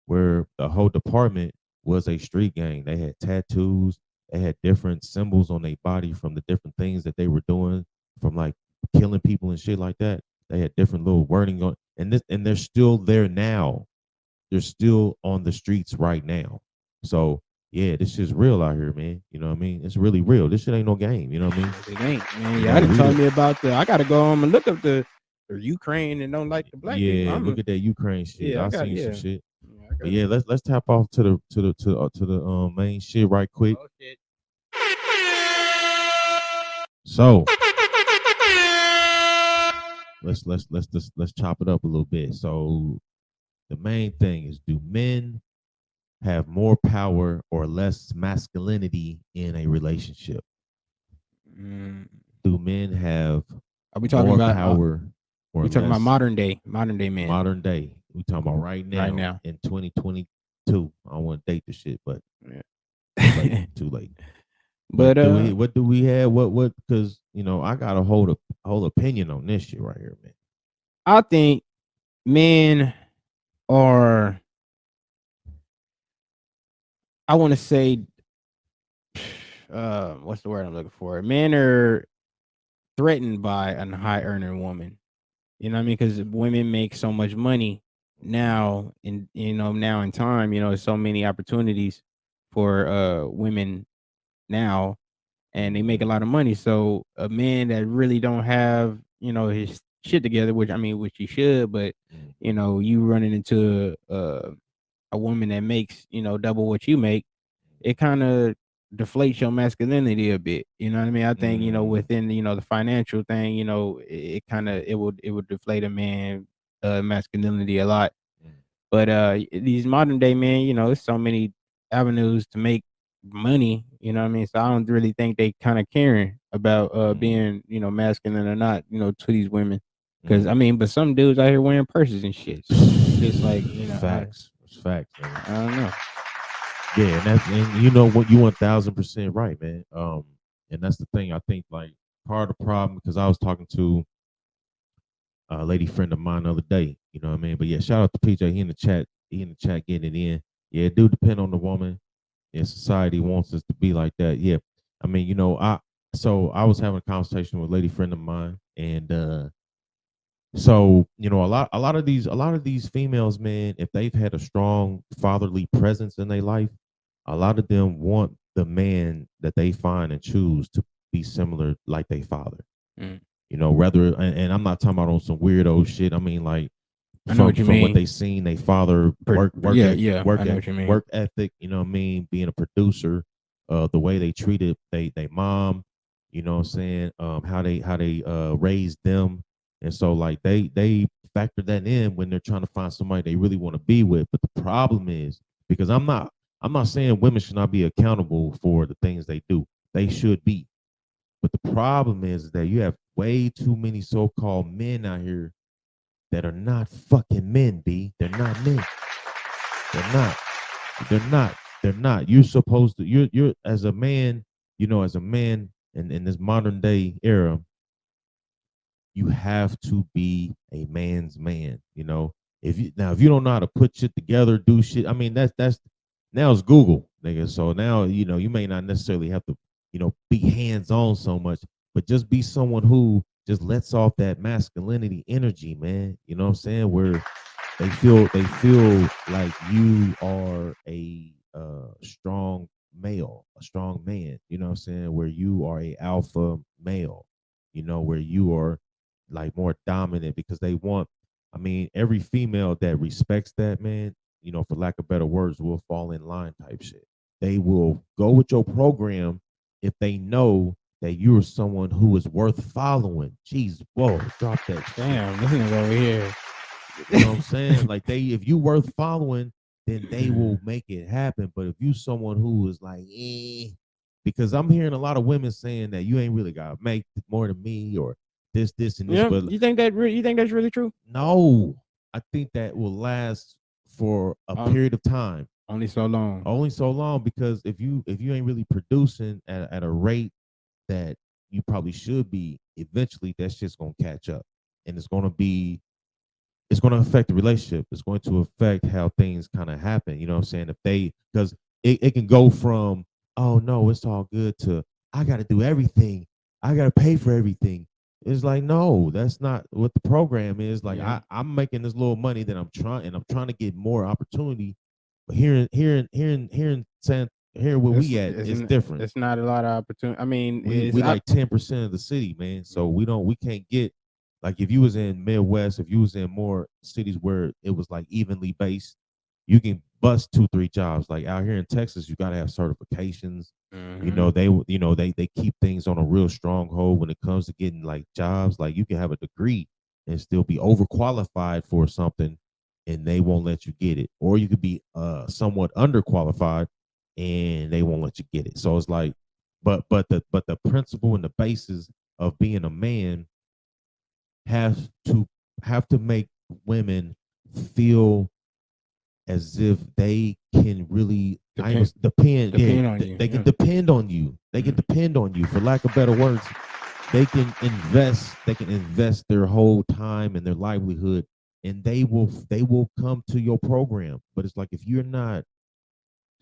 Speaker 4: where the whole department was a street gang. They had tattoos, they had different symbols on their body from the different things that they were doing, from like killing people and shit like that. They had different little wording on, and they're still there now. They're still on the streets right now. So yeah, this shit's real out here, man. You know what I mean? It's really real. This shit ain't no game. You know what I mean?
Speaker 3: It ain't, man. Y'all done told me about I gotta go home and look up the Ukraine and don't like the black people.
Speaker 4: Yeah, look at that Ukraine shit.
Speaker 3: Yeah,
Speaker 4: I've seen some shit.
Speaker 3: Yeah,
Speaker 4: but yeah, let's tap off to the main shit right quick.
Speaker 3: Oh, shit.
Speaker 4: So let's chop it up a little bit. So the main thing is, do men have more power or less masculinity in a relationship? Do men have
Speaker 3: Are we talking
Speaker 4: more
Speaker 3: about
Speaker 4: power or
Speaker 3: we talking
Speaker 4: less?
Speaker 3: about modern day men?
Speaker 4: Modern day. We talking about right now in 2022. I don't want to date the shit, but too late.
Speaker 3: But
Speaker 4: what do we have? What? Because I got a whole opinion on this shit right here, man.
Speaker 3: I think men are, I want to say, what's the word I'm looking for? Men are threatened by a high earning woman. You know what I mean? Because women make so much money now, now in time, there's so many opportunities for women now, and they make a lot of money. So a man that really don't have, his shit together, which he should, but you running into a woman that makes, double what you make, it kind of deflates your masculinity a bit. You know what I mean? I think, within, the financial thing, it kind of, it would deflate a man masculinity a lot. But these modern day men, there's so many avenues to make money, you know what I mean? So I don't really think they kind of caring about being, masculine or not, to these women. Because but some dudes out here wearing purses and shit. So it's just like,
Speaker 4: facts. It's facts, man.
Speaker 3: I don't know.
Speaker 4: Yeah, and you know what, you 1000% right, man. And that's the thing. I think like part of the problem, because I was talking to a lady friend of mine the other day, you know what I mean? But yeah, shout out to PJ. He in the chat getting it in. Yeah, it do depend on the woman. And society wants us to be like that. Yeah. I mean, I was having a conversation with a lady friend of mine, and so a lot of these females, man, if they've had a strong fatherly presence in their life, a lot of them want the man that they find and choose to be similar like their father. Rather, and I'm not talking about on some weirdo shit. I mean, like, from what they seen, they father work ethic, you know what I mean, being a producer, the way they treated they mom, you know what I'm saying, how they raised them. And so like they factor that in when they're trying to find somebody they really want to be with. But the problem is, because I'm not saying women should not be accountable for the things they do. They should be. But the problem is that you have way too many so-called men out here that are not fucking men, B. They're not men. They're not. They're not. They're not. You're supposed to, you're as a man, as a man in this modern day era, you have to be a man's man. If you don't know how to put shit together, do shit. I mean, that's now it's Google, nigga. So now you may not necessarily have to be hands on so much, but just be someone who just lets off that masculinity energy, man. You know what I'm saying? Where they feel like you are a strong male, a strong man. You know what I'm saying? Where you are a alpha male. Where you are like more dominant, because they want. I mean, every female that respects that, man, for lack of better words, will fall in line type shit. They will go with your program if they know that you're someone who is worth following. Jeez, whoa, drop that.
Speaker 3: Damn, this nigga over here.
Speaker 4: You know what I'm saying? Like if you worth following, then they will make it happen. But if you someone who is like, because I'm hearing a lot of women saying that you ain't really gotta make more than me, or this, and this.
Speaker 3: Yeah,
Speaker 4: But
Speaker 3: you think that's really true?
Speaker 4: no, I think that will last for a period of time.
Speaker 3: Only so long.
Speaker 4: Only so long, because if you ain't really producing at a rate that you probably should be, eventually that shit's gonna catch up, and it's gonna affect the relationship. It's going to affect how things kind of happen. You know what I'm saying? Because it can go from, oh no, it's all good, to I got to do everything. I got to pay for everything. It's like, no, that's not what the program is. Like,
Speaker 3: Yeah.
Speaker 4: I'm making this little money that I'm trying to get more opportunity. But here where we at, it's different.
Speaker 3: It's not a lot of opportunity. I mean,
Speaker 4: We like 10% of the city, man. So we can't get, like, if you was in Midwest, if you was in more cities where it was like evenly based, you can bust 2-3 jobs. Like out here in Texas, you gotta have certifications. They keep things on a real stronghold when it comes to getting like jobs. Like you can have a degree and still be overqualified for something, and they won't let you get it. Or you could be somewhat underqualified, and they won't let you get it. So it's like, but the principle and the basis of being a man have to make women feel as if they can really depend
Speaker 3: on you.
Speaker 4: They can depend on you. They can depend on you, for lack of better words. They can invest their whole time and their livelihood, and they will come to your program. But it's like, if you're not,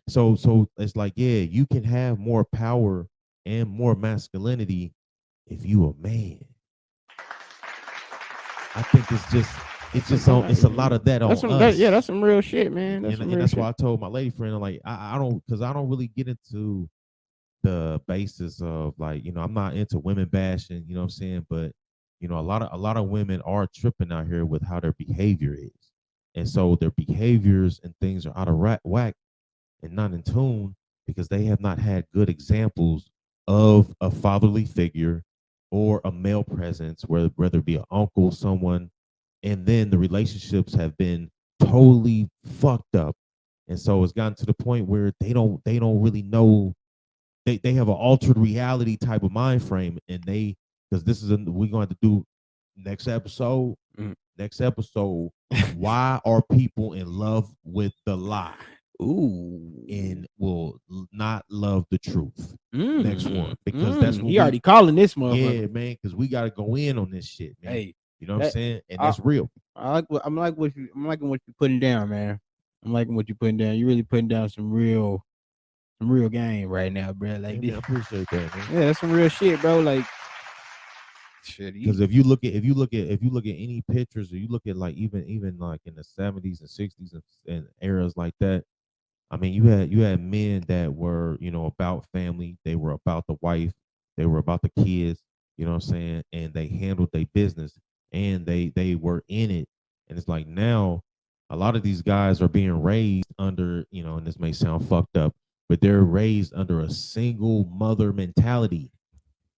Speaker 4: so it's like, yeah, you can have more power and more masculinity if you a man. I think it's a lot of that on us.
Speaker 3: That's some real shit, man.
Speaker 4: That's why I told my lady friend, like, I don't really get into the basis of, like, I'm not into women bashing, you know what I'm saying? But a lot of women are tripping out here with how their behavior is. And so their behaviors and things are out of whack and not in tune, because they have not had good examples of a fatherly figure or a male presence, whether it be an uncle, someone, and then the relationships have been totally fucked up. And so it's gotten to the point where they don't really know. They have an altered reality type of mind frame, and because this is we're going to do next episode. Next episode, why are people in love with the lie?
Speaker 3: Ooh.
Speaker 4: And will not love the truth. Next one, because that's what
Speaker 3: he already calling this motherfucker.
Speaker 4: Yeah, man, because we got to go in on this shit, man.
Speaker 3: Hey,
Speaker 4: you know what I'm saying? And that's real.
Speaker 3: I'm liking what you're putting down, man. I'm liking what you're putting down. You're really putting down some real game right now, bro. Like,
Speaker 4: I appreciate that, man.
Speaker 3: Yeah, that's some real shit, bro. Like, shit.
Speaker 4: Because if you look at any pictures, or you look at like even like in the 70s and 60s and eras like that, I mean, you had men that were, about family. They were about the wife. They were about the kids. You know what I'm saying? And they handled their business, and they were in it. And it's like, now a lot of these guys are being raised under, and this may sound fucked up, but they're raised under a single mother mentality.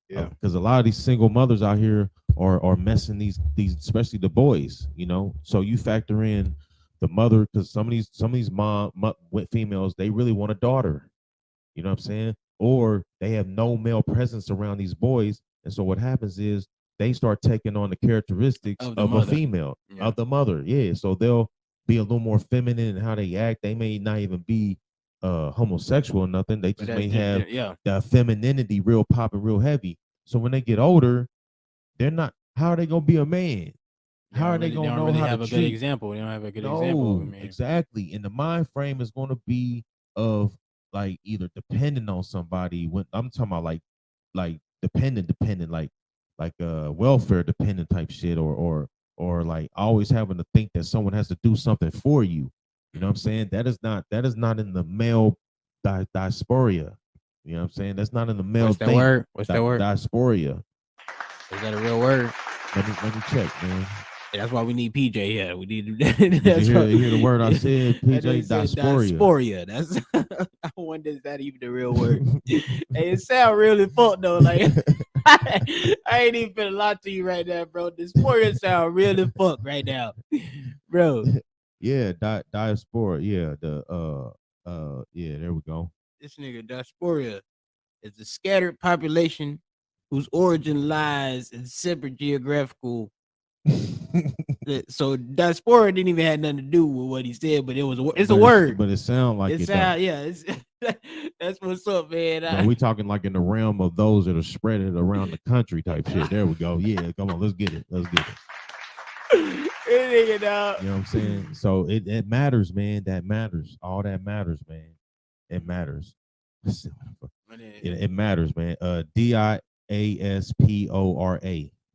Speaker 3: Yeah.
Speaker 4: Because a lot of these single mothers out here are messing these especially the boys, you know. So you factor in the mother, because some of these females, they really want a daughter, you know what I'm saying? Or they have no male presence around these boys, and so what happens is they start taking on the characteristics
Speaker 3: Of the
Speaker 4: of a
Speaker 3: mother.
Speaker 4: female,
Speaker 3: Yeah.
Speaker 4: of the mother. Yeah, so they'll be a little more feminine in how they act. They may not even be homosexual or nothing. They just may have the femininity real popping, real heavy. So when they get older, they're not. How are they gonna be a man? How are they gonna know how
Speaker 3: have
Speaker 4: to
Speaker 3: a
Speaker 4: treat?
Speaker 3: good example? They don't have a good example of a
Speaker 4: No,
Speaker 3: man.
Speaker 4: exactly. And the mind frame is going to be of like either depending on somebody. When I'm talking about like dependent, like welfare dependent type shit, or like always having to think that someone has to do something for you. You know what I'm saying? That is not in the male diaspora. You know what I'm saying? That's not in the male
Speaker 3: What's that word? What's that word?
Speaker 4: Diaspora.
Speaker 3: Is that a real word?
Speaker 4: Let me check, man.
Speaker 3: Yeah, that's why we need PJ here. We need.
Speaker 4: Did you hear the word I said? PJ, diaspora.
Speaker 3: Diaspora. That's. I wonder is that even the real word? Hey, it sound really fucked though. Like I ain't even finna lie to you right now, bro. Dysphoria sound really fucked right now, bro.
Speaker 4: Yeah, diaspora. Yeah, yeah, there we go.
Speaker 3: This nigga diaspora is a scattered population whose origin lies in separate geographical. So diaspora didn't even have nothing to do with what he said, but it's a word.
Speaker 4: But it sounds like it.
Speaker 3: Yeah, it's that's what's up, man.
Speaker 4: No, we talking like in the realm of those that are spread it around the country type shit. There we go. Yeah, come on, let's get it. You know what I'm saying? So it matters, man. That matters. All that matters, man. It matters. It matters, man.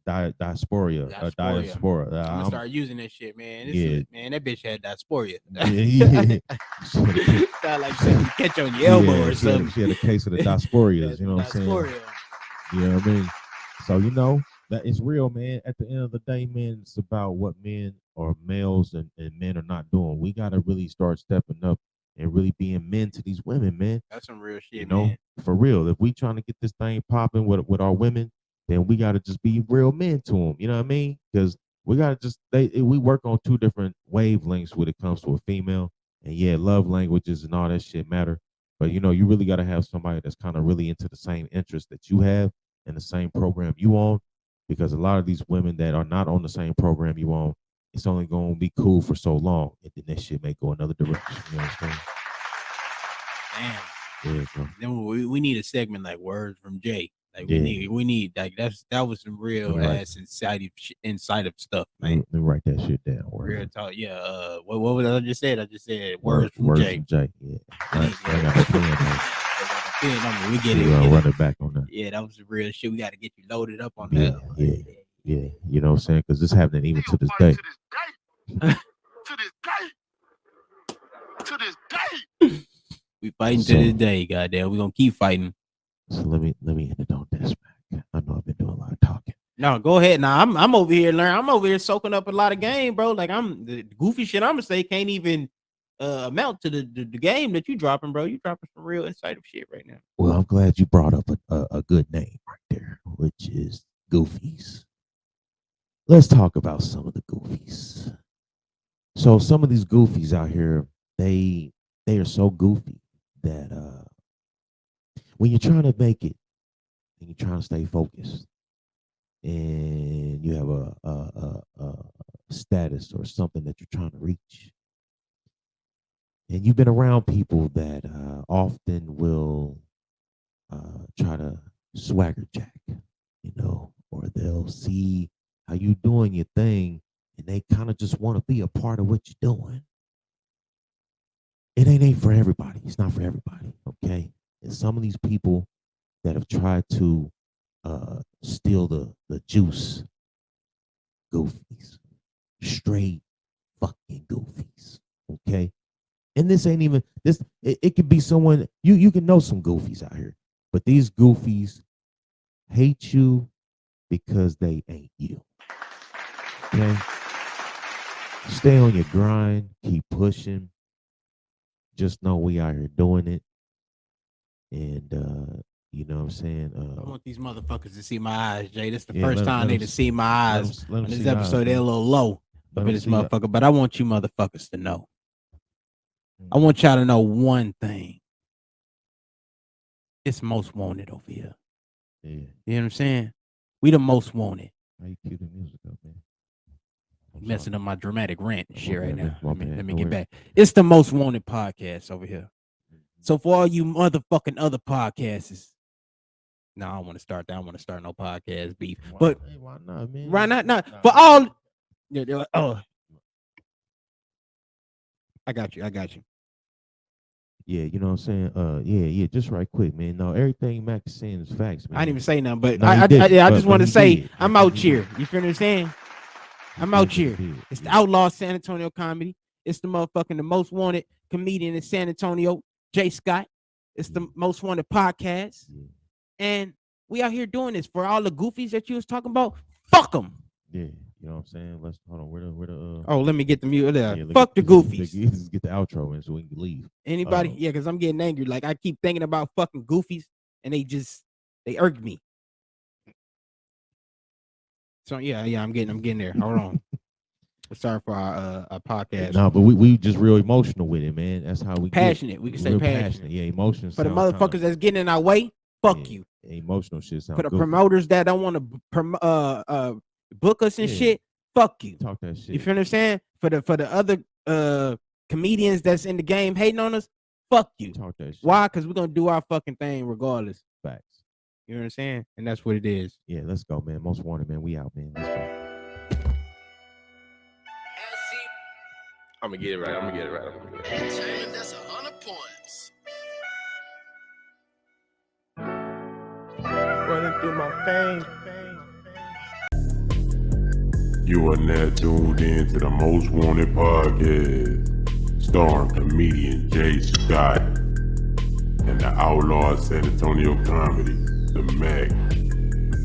Speaker 4: diaspora. Diaspora.
Speaker 3: I'm gonna start using that shit, man. Man, that bitch had diaspora.
Speaker 4: Yeah.
Speaker 3: Sound like something you catch on your elbow or something.
Speaker 4: She had a case of the diasporias, you know what I'm saying? You know what I mean? So, you know, that it's real, man. At the end of the day, man, it's about what men or males and men are not doing. We got to really start stepping up and really being men to these women, man.
Speaker 3: That's some real shit,
Speaker 4: you know,
Speaker 3: man.
Speaker 4: For real. If we trying to get this thing popping with our women, then we got to just be real men to them. You know what I mean? Because we got to we work on two different wavelengths when it comes to a female. And yeah, love languages and all that shit matter. But, you know, you really got to have somebody that's kind of really into the same interest that you have and the same program you on. Because a lot of these women that are not on the same program you on, it's only going to be cool for so long. And then that shit may go another direction. You know what I'm saying?
Speaker 3: Damn.
Speaker 4: Yeah, bro.
Speaker 3: Then we need a segment like Words from Jay. Like
Speaker 4: Yeah.
Speaker 3: we need like that was some real
Speaker 4: Right.
Speaker 3: ass inside of stuff, man.
Speaker 4: Let me write that shit down.
Speaker 3: Real talk. Yeah. What was I just said? I just said
Speaker 4: Words
Speaker 3: from Jay.
Speaker 4: Yeah. I got a pen, man.
Speaker 3: We get
Speaker 4: We're
Speaker 3: it.
Speaker 4: gonna run it back on that.
Speaker 3: Yeah, that was the real shit. We got to get you loaded up on
Speaker 4: Yeah,
Speaker 3: that.
Speaker 4: yeah. You know what I'm saying? Because this happening even to this day.
Speaker 2: To this day.
Speaker 3: We fighting to this day, goddamn. We gonna keep fighting.
Speaker 4: So let me end it on this, man. I know I've been doing a lot of talking.
Speaker 3: No, go ahead. Now I'm over here learning. I'm over here soaking up a lot of game, bro. Like the goofy shit I'm gonna say can't even amount to the game that you dropping, bro. You dropping some real insightful shit right now.
Speaker 4: Well, I'm glad you brought up a good name right there, which is Goofies. Let's talk about some of the Goofies. So some of these Goofies out here, they are so goofy that when you're trying to make it and you're trying to stay focused and you have a status or something that you're trying to reach, and you've been around people that often will try to swagger jack, you know, or they'll see how you doing your thing and they kind of just want to be a part of what you're doing. It ain't for everybody. It's not for everybody, okay? And some of these people that have tried to steal the juice, goofies, straight fucking goofies, okay? And this ain't even this. It could be someone you can know some goofies out here, but these goofies hate you because they ain't you. Okay, stay on your grind, keep pushing. Just know we out here doing it, and You know what I'm saying?
Speaker 3: I want these motherfuckers to see my eyes, Jay. This the
Speaker 4: Yeah,
Speaker 3: first time they to see my eyes on this episode. They're a little low up in this motherfucker, but I want you motherfuckers to know. I want y'all to know one thing. It's most wanted over here.
Speaker 4: Yeah.
Speaker 3: You know what I'm saying? We the most wanted.
Speaker 4: How you cue the music up, man?
Speaker 3: Messing up my dramatic rant and shit right now. Let me
Speaker 4: No
Speaker 3: get
Speaker 4: worries.
Speaker 3: back. It's the Most Wanted podcast over here. So for all you motherfucking other podcasts, no, I don't want to start that. I don't want to start no podcast beef. But
Speaker 4: why not, man?
Speaker 3: Why not? Nah. For all, yeah, they're like, oh, I got you.
Speaker 4: Yeah, you know what I'm saying? Yeah, just right quick, man. No, everything Mac is saying is facts, man.
Speaker 3: I didn't even say nothing, but
Speaker 4: No,
Speaker 3: I just want to
Speaker 4: he
Speaker 3: say
Speaker 4: did.
Speaker 3: I'm out here. You feel what I'm saying? I'm out here. It's the Outlaw San Antonio Comedy. It's the motherfucking the most wanted comedian in San Antonio, Jay Scott. It's the Most Wanted podcast. And we out here doing this for all the goofies that you was talking about. Fuck them.
Speaker 4: Yeah, you know what I'm saying? Let's hold on. Where the
Speaker 3: Oh, let me get the mute there. Fuck the goofies.
Speaker 4: Let's get the outro in so we can leave.
Speaker 3: Anybody? Yeah, because I'm getting angry. Like I keep thinking about fucking goofies and they irk me. So yeah, I'm getting there. Hold on. Sorry for our podcast.
Speaker 4: No, but we just real emotional with it, man. That's how we
Speaker 3: passionate.
Speaker 4: Get.
Speaker 3: We can say passionate.
Speaker 4: Yeah, emotions.
Speaker 3: For the motherfuckers that's getting in our way, fuck you.
Speaker 4: Emotional shit sounds
Speaker 3: For the
Speaker 4: goofy.
Speaker 3: promoters that don't want to book us and shit, fuck you.
Speaker 4: Talk that shit.
Speaker 3: You feel what I'm saying? For the other comedians that's in the game hating on us, fuck you.
Speaker 4: Talk that shit.
Speaker 3: Why? Because we're gonna do our fucking thing regardless.
Speaker 4: Facts.
Speaker 3: You know what I'm saying? And that's what it is.
Speaker 4: Yeah, let's go, man. Most wanted, man. We out, man. Let's go.
Speaker 2: I'm gonna get it right.
Speaker 11: That's 100 points.
Speaker 2: Running through my veins.
Speaker 1: You are now tuned in to the Most Wanted Podcast, starring comedian Jay Scott and the Outlaw San Antonio Comedy, the Mac.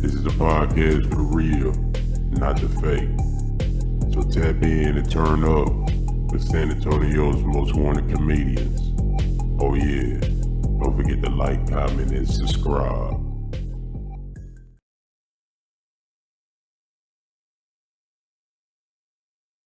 Speaker 1: This is a podcast for the real, not the fake. So tap in and turn up with San Antonio's most wanted comedians. Oh yeah, don't forget to like, comment, and subscribe.